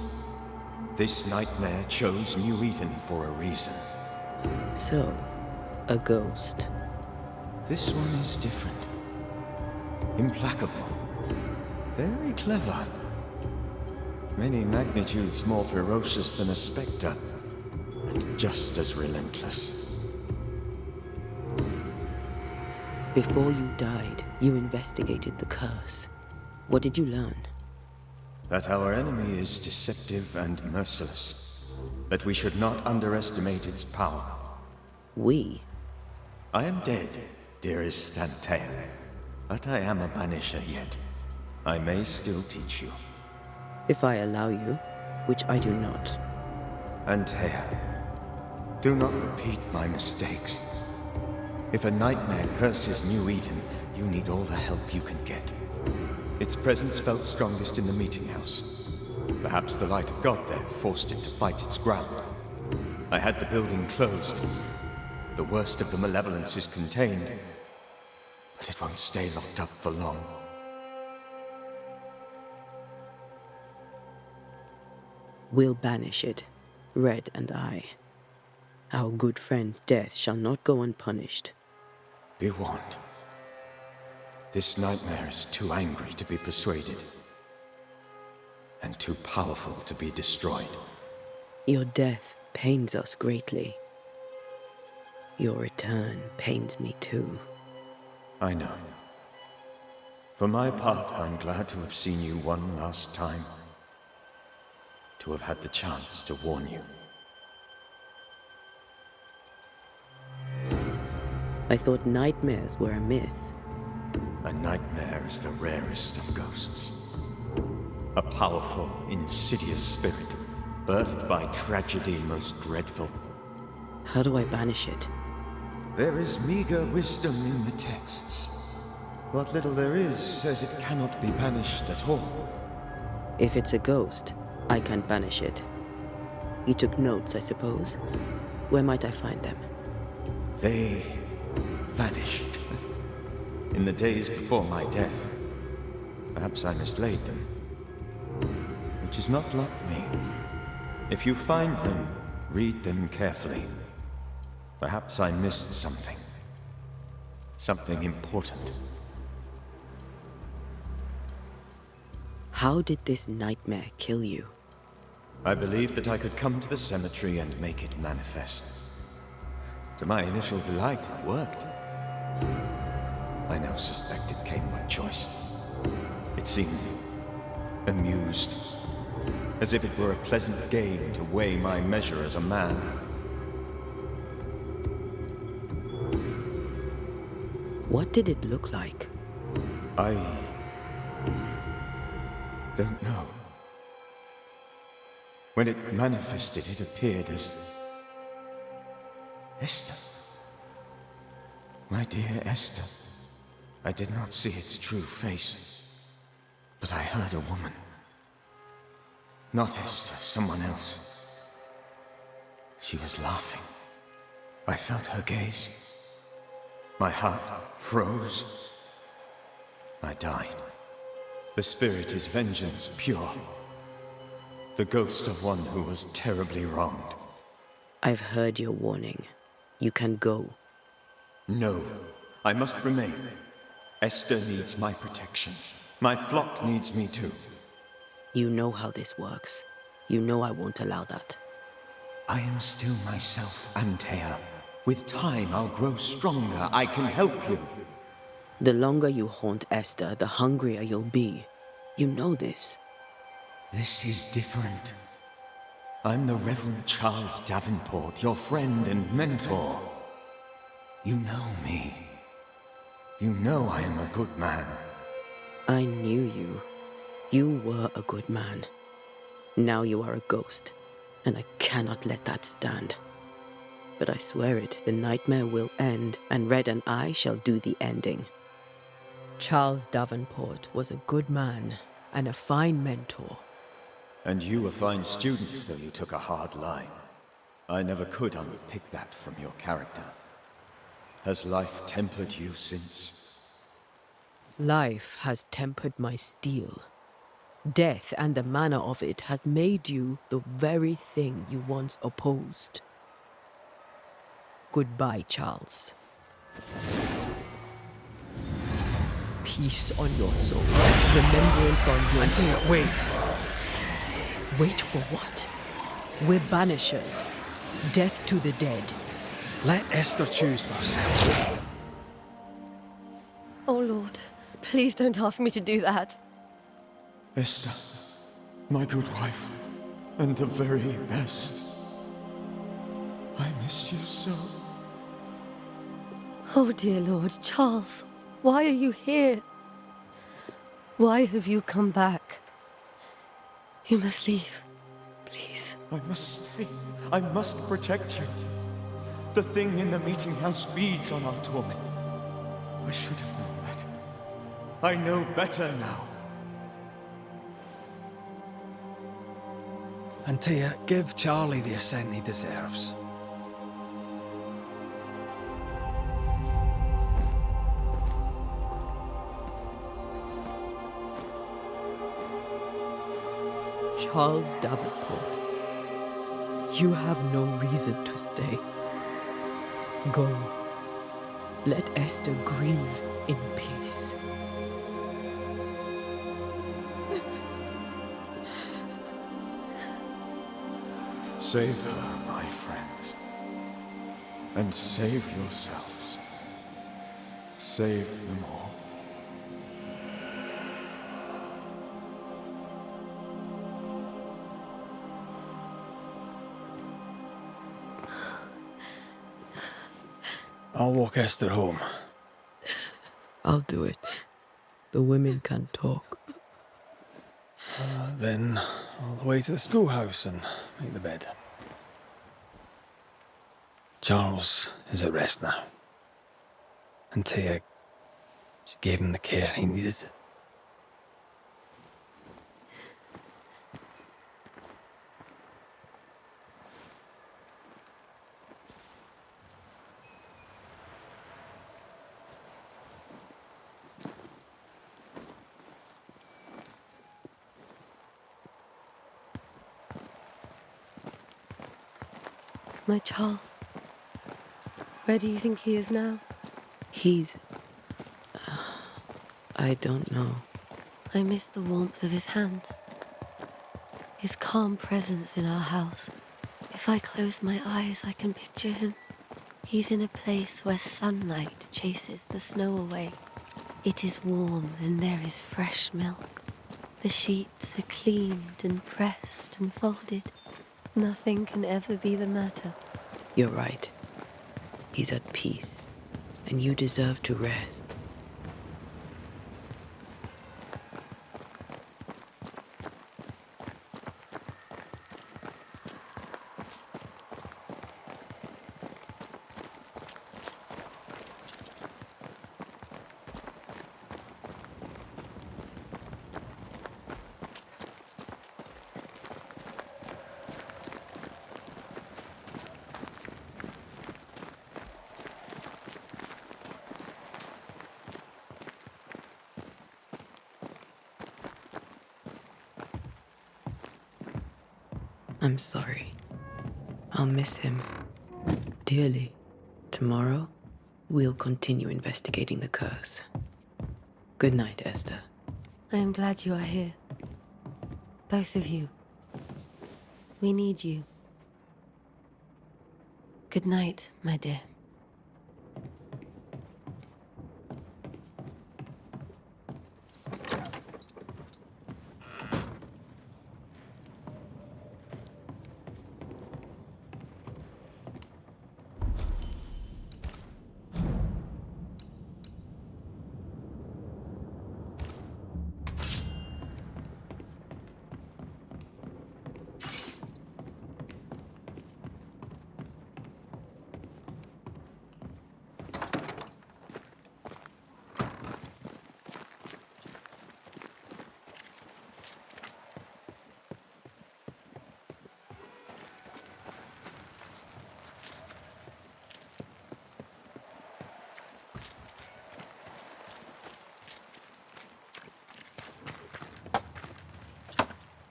This nightmare chose New Eden for a reason. So, a ghost. This one is different. Implacable. Very clever. Many magnitudes more ferocious than a spectre, and just as relentless. Before you died, you investigated the curse. What did you learn? That our enemy is deceptive and merciless. That we should not underestimate its power. We? I am dead, dearest Antea. But I am a Banisher yet. I may still teach you. If I allow you, which I do not. Antea, do not repeat my mistakes. If a nightmare curses New Eden, you need all the help you can get. Its presence felt strongest in the meeting house. Perhaps the light of God there forced it to fight its ground. I had the building closed, The worst of the malevolence is contained, but it won't stay locked up for long. We'll banish it, Red and I. Our good friend's death shall not go unpunished. Be warned. This nightmare is too angry to be persuaded, and too powerful to be destroyed. Your death pains us greatly. Your return pains me too. I know. For my part, I'm glad to have seen you one last time. To have had the chance to warn you. I thought nightmares were a myth. A nightmare is the rarest of ghosts. A powerful, insidious spirit, birthed by tragedy most dreadful. How do I banish it? There is meager wisdom in the texts. What little there is says it cannot be banished at all. If it's a ghost, I can't banish it. You took notes, I suppose? Where might I find them? They vanished. In the days before my death. Perhaps I mislaid them. Which is not like me. If you find them, read them carefully. Perhaps I missed something. Something important. How did this nightmare kill you? I believed that I could come to the cemetery and make it manifest. To my initial delight, it worked. I now suspect it came by choice. It seemed amused, as if it were a pleasant game to weigh my measure as a man. What did it look like? I don't know. When it manifested, it appeared as Esther. My dear Esther. I did not see its true face, but I heard a woman. Not Esther, someone else. She was laughing. I felt her gaze. My heart froze. I died. The spirit is vengeance pure. The ghost of one who was terribly wronged. I've heard your warning. You can go. No, I must remain. Esther needs my protection. My flock needs me too. You know how this works. You know I won't allow that. I am still myself, Antea. With time, I'll grow stronger. I can help you. The longer you haunt Esther, the hungrier you'll be. You know this. This is different. I'm the Reverend Charles Davenport, your friend and mentor. You know me. You know I am a good man. I knew you. You were a good man. Now you are a ghost, and I cannot let that stand. But I swear it, the nightmare will end, and Red and I shall do the ending. Charles Davenport was a good man and a fine mentor. And you a fine student, though you took a hard line. I never could unpick that from your character. Has life tempered you since? Life has tempered my steel. Death and the manner of it has made you the very thing you once opposed. Goodbye, Charles. Peace on your soul. Remembrance on your... Antea, wait. Wait for what? We're banishers. Death to the dead. Let Esther choose for herself. Oh, Lord, please don't ask me to do that. Esther, my good wife, and the very best. I miss you so. Oh, dear Lord, Charles, why are you here? Why have you come back? You must leave, please. I must stay. I must protect you. The thing in the meeting house feeds on our torment. I should have known better. I know better now. Antea, give Charlie the ascent he deserves. Charles Davenport. You have no reason to stay. Go. Let Esther grieve in peace. Save her, my friends. And save yourselves. Save them all. I'll walk Esther home. I'll do it. The women can talk. Then all the way to the schoolhouse and make the bed. Charles is at rest now. And Tia, she gave him the care he needed. My Charles. Where do you think he is now? He's... I don't know. I miss the warmth of his hands. His calm presence in our house. If I close my eyes, I can picture him. He's in a place where sunlight chases the snow away. It is warm and there is fresh milk. The sheets are cleaned and pressed and folded. Nothing can ever be the matter. You're right. He's at peace, and you deserve to rest. I'm sorry. I'll miss him dearly. Tomorrow, we'll continue investigating the curse. Good night, Esther. I am glad you are here. Both of you. We need you. Good night, my dear.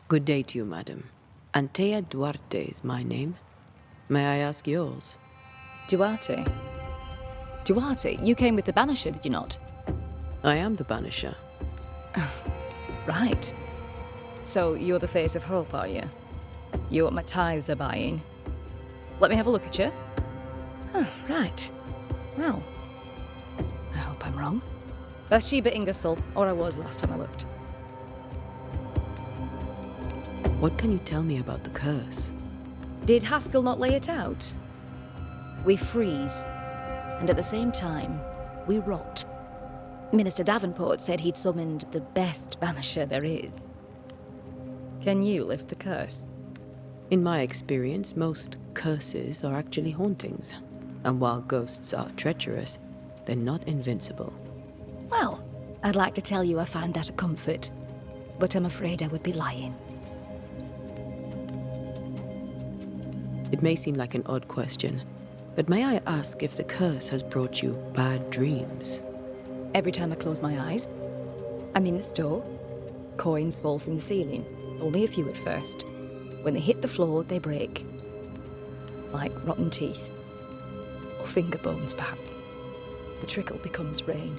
Good day to you, madam. Antea Duarte is my name. May I ask yours? Duarte? Duarte, you came with the Banisher, did you not? I am the Banisher. Right. So you're the face of hope, are you? You're what my tithes are buying. Let me have a look at you. Oh, right. Well, I hope I'm wrong. Bathsheba Ingersoll, or I was last time I looked. What can you tell me about the curse? Did Haskell not lay it out? We freeze, and at the same time, we rot. Minister Davenport said he'd summoned the best Banisher there is. Can you lift the curse? In my experience, most curses are actually hauntings. And while ghosts are treacherous, they're not invincible. Well, I'd like to tell you I find that a comfort, but I'm afraid I would be lying. It may seem like an odd question, but may I ask if the curse has brought you bad dreams? Every time I close my eyes, I'm in the store, coins fall from the ceiling, Only a few at first. When they hit the floor, they break. Like rotten teeth. Or finger bones, perhaps. The trickle becomes rain.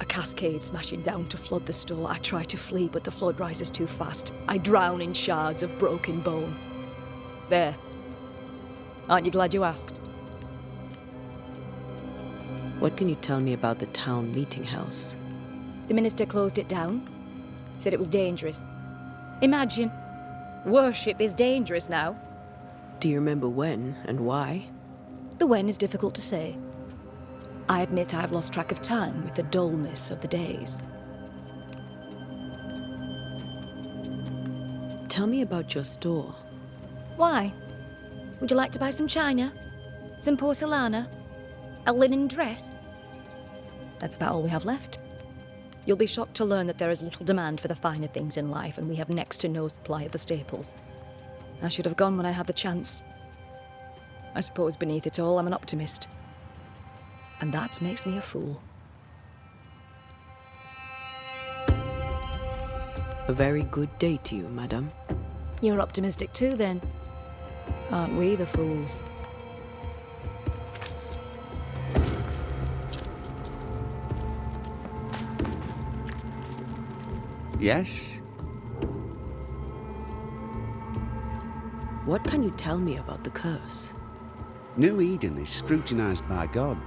A cascade smashing down to flood the store. I try to flee, but the flood rises too fast. I drown in shards of broken bone. There. Aren't you glad you asked? What can you tell me about the town meeting house? The minister closed it down. Said it was dangerous. Imagine. Worship is dangerous now. Do you remember when and why? The when is difficult to say. I admit I've lost track of time with the dullness of the days. Tell me about your store. Why? Would you like to buy some china? Some porcelana? A linen dress? That's about all we have left. You'll be shocked to learn that there is little demand for the finer things in life, and we have next to no supply of the staples. I should have gone when I had the chance. I suppose beneath it all, I'm an optimist. And that makes me a fool. A very good day to you, madam. You're optimistic too, then. Aren't we the fools? Yes? What can you tell me about the curse? New Eden is scrutinized by God.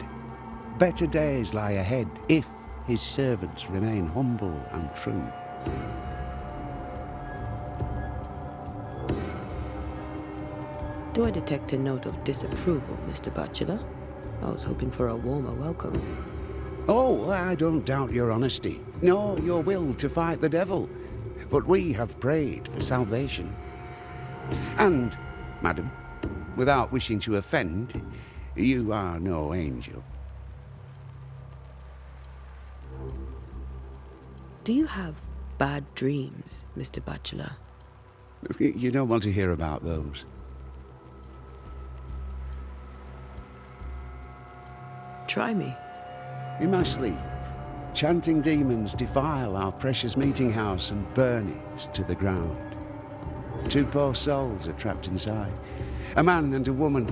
Better days lie ahead if his servants remain humble and true. Do I detect a note of disapproval, Mr. Bachelor? I was hoping for a warmer welcome. Oh, I don't doubt your honesty, nor your will to fight the devil. But we have prayed for salvation. And, madam, without wishing to offend, you are no angel. Do you have bad dreams, Mr. Bachelor? You don't want to hear about those. Try me. In my sleep, chanting demons defile our precious meeting house and burn it to the ground. 2 poor souls are trapped inside. A man and a woman,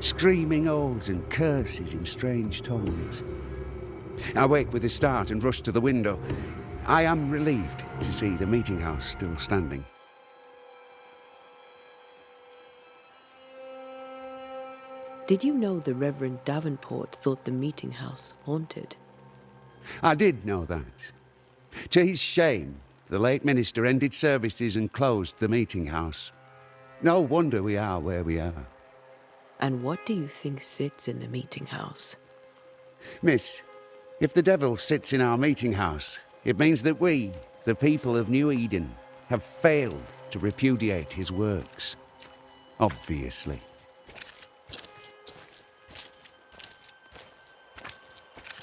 screaming oaths and curses in strange tongues. I wake with a start and rush to the window. I am relieved to see the meeting house still standing. Did you know the Reverend Davenport thought the meeting house haunted? I did know that. To his shame, the late minister ended services and closed the meeting house. No wonder we are where we are. And what do you think sits in the meeting house? Miss, if the devil sits in our meeting house, it means that we, the people of New Eden, have failed to repudiate his works. Obviously.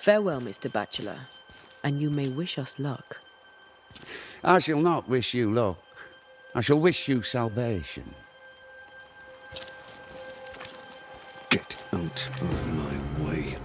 Farewell, Mr. Bachelor, and you may wish us luck. I shall not wish you luck. I shall wish you salvation. Get out of my way.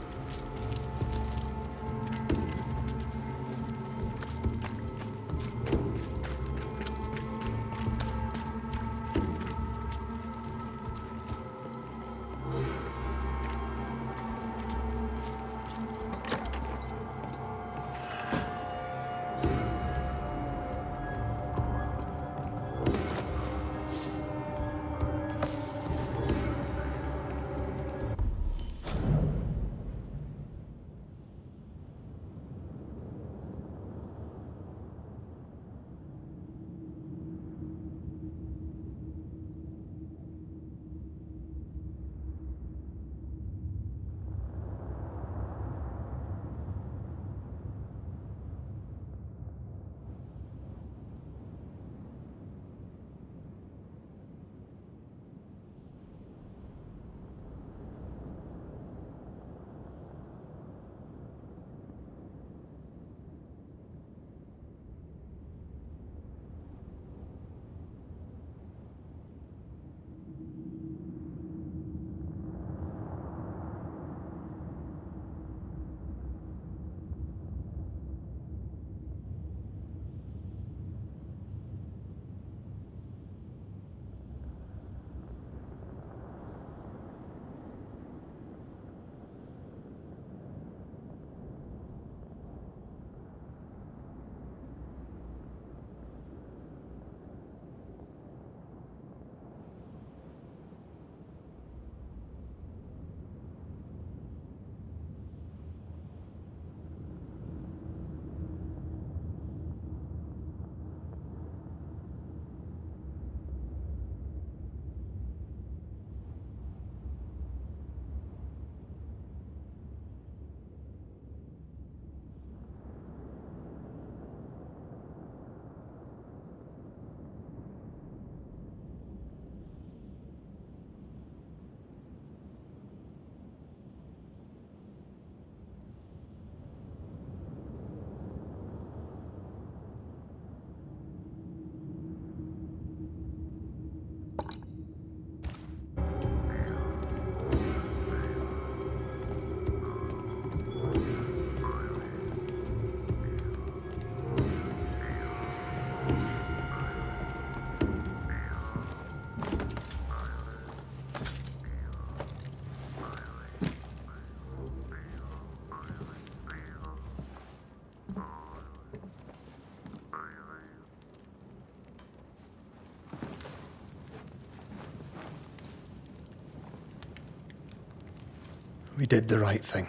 We did the right thing.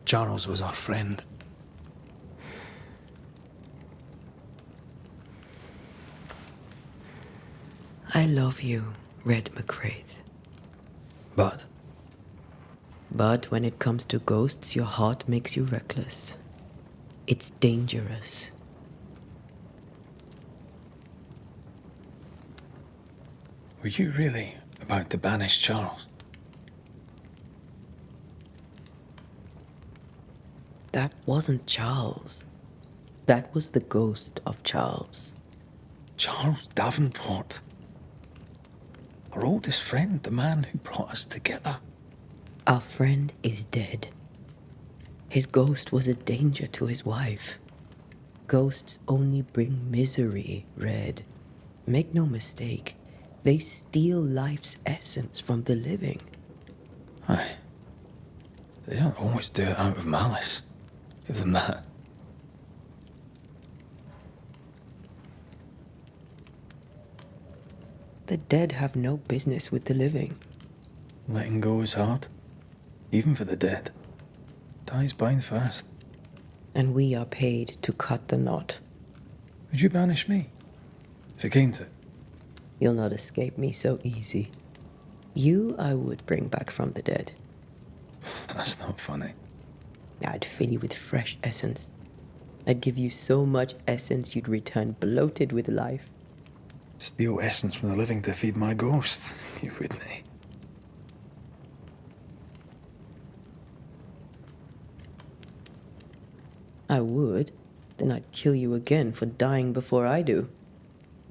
Charles was our friend. I love you, Red McCraith. But when it comes to ghosts, your heart makes you reckless. It's dangerous. were you really about to banish Charles? That wasn't Charles. That was the ghost of Charles. Charles Davenport. Our oldest friend, the man who brought us together. Our friend is dead. His ghost was a danger to his wife. Ghosts only bring misery, Red. Make no mistake, they steal life's essence from the living. Aye. They don't always do it out of malice. Give them that. The dead have no business with the living. Letting go is hard. Even for the dead. Ties bind fast. And we are paid to cut the knot. Would you banish me? If it came to it? You'll not escape me so easy. You I would bring back from the dead. That's not funny. I'd fill you with fresh essence. I'd give you so much essence you'd return bloated with life. Steal essence from the living to feed my ghost. You wouldn't, eh? I would. Then I'd kill you again for dying before I do.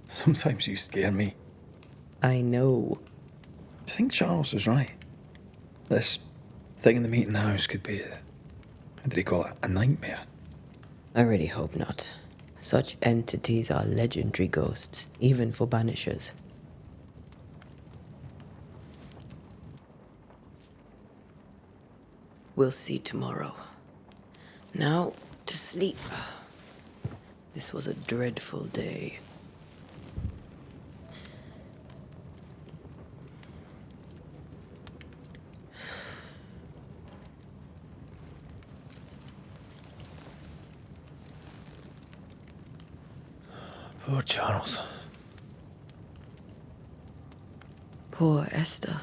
Sometimes you scare me. I know. Do you think Charles was right? This thing in the meeting house could be how did he call it? A nightmare? I really hope not. Such entities are legendary ghosts, even for Banishers. We'll see tomorrow. Now, to sleep. This was a dreadful day. Poor Charles. Poor Esther.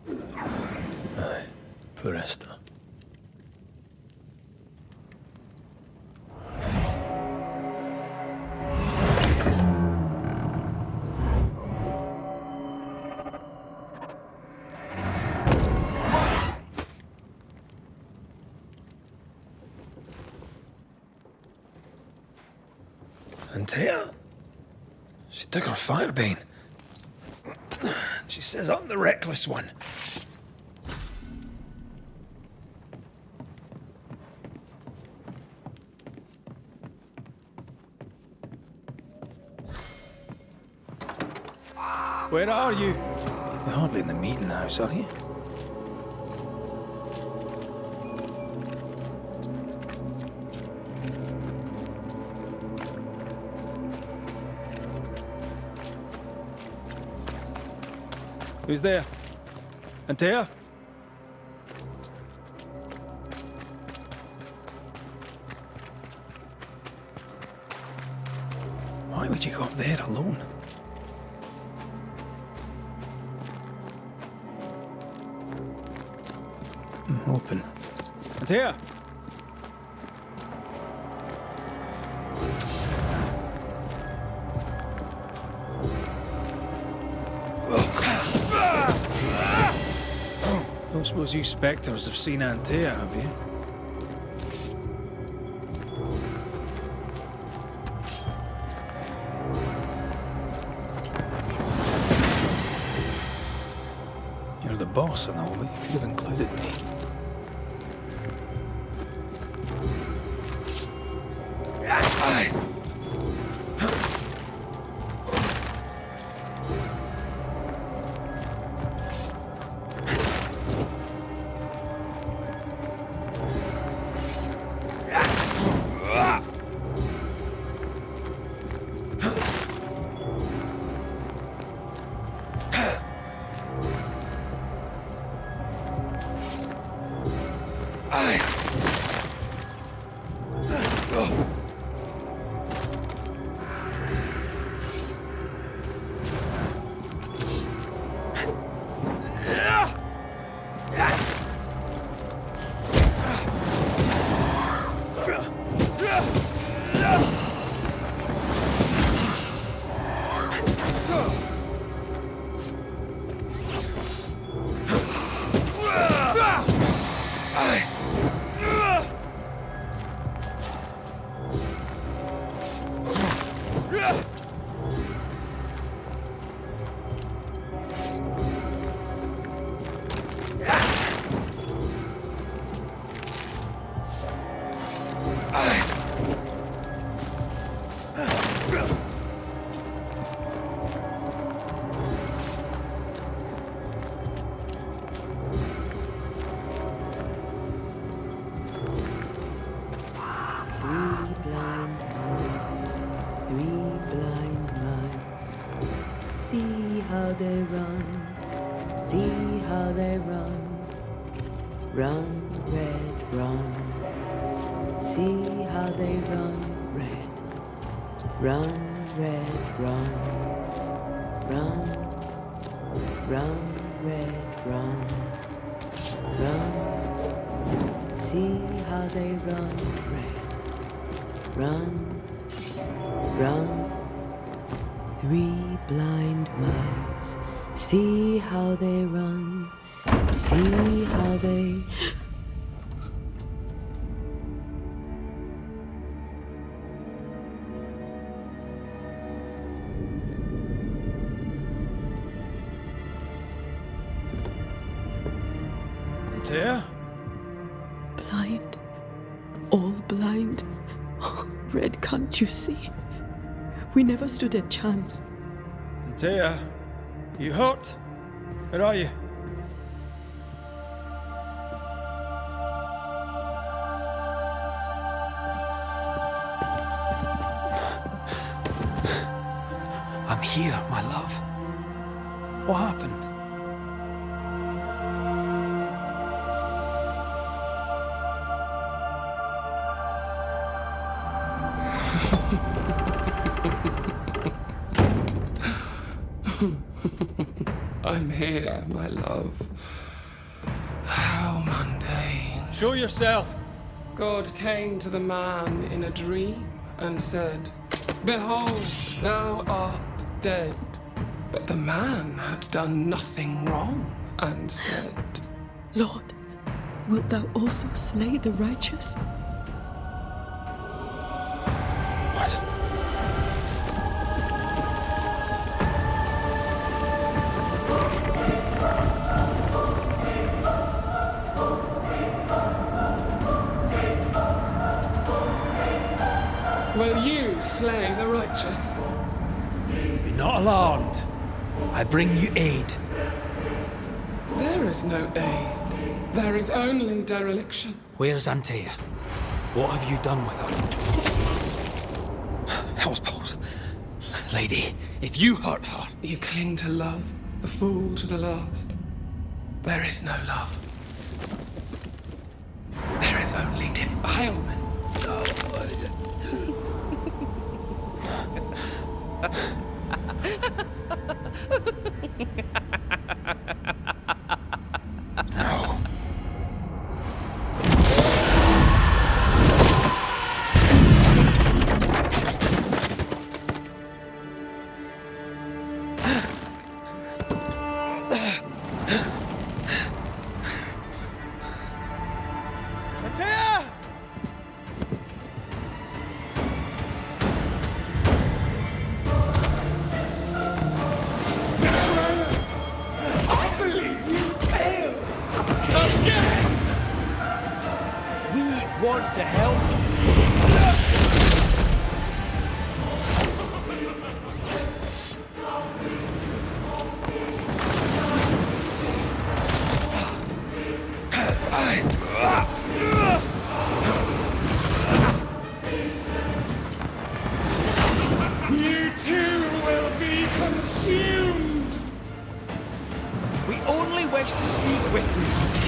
Aye, poor Esther. And Tia, she took her firebane. She says I'm the reckless one. Where are you? You're hardly in the meeting house, are you? Who's there? Antea? Why would you go up there alone? I'm open. Antea? Don't suppose you spectres have seen Antea, have you? You're the boss and all, but you could have included me. they run. See how they run. Run, red, run. See how they run, red. Run, red, run. Run, run, red, run. Run. See how they run, red. Run, run. 3 blind mice. See how they run. See how they... There? Blind. All blind. Oh, Red, can't you see? We never stood a chance. Antea, you hurt? Where are you? I'm here, my love. What happened? I'm here, my love. How mundane. Show yourself. God came to the man in a dream and said, "Behold, thou art dead." But the man had done nothing wrong and said, Lord, wilt thou also slay the righteous? What? "Will you slay the righteous?" Be not alarmed. I bring you aid. There is no aid. There is only dereliction. Where's Antea? What have you done with her? Hellsballs. Lady, if you hurt her... You cling to love, a fool to the last. There is no love. There is only defilement. No. Antea! Want to help? You too will be consumed. We only wish to speak with you.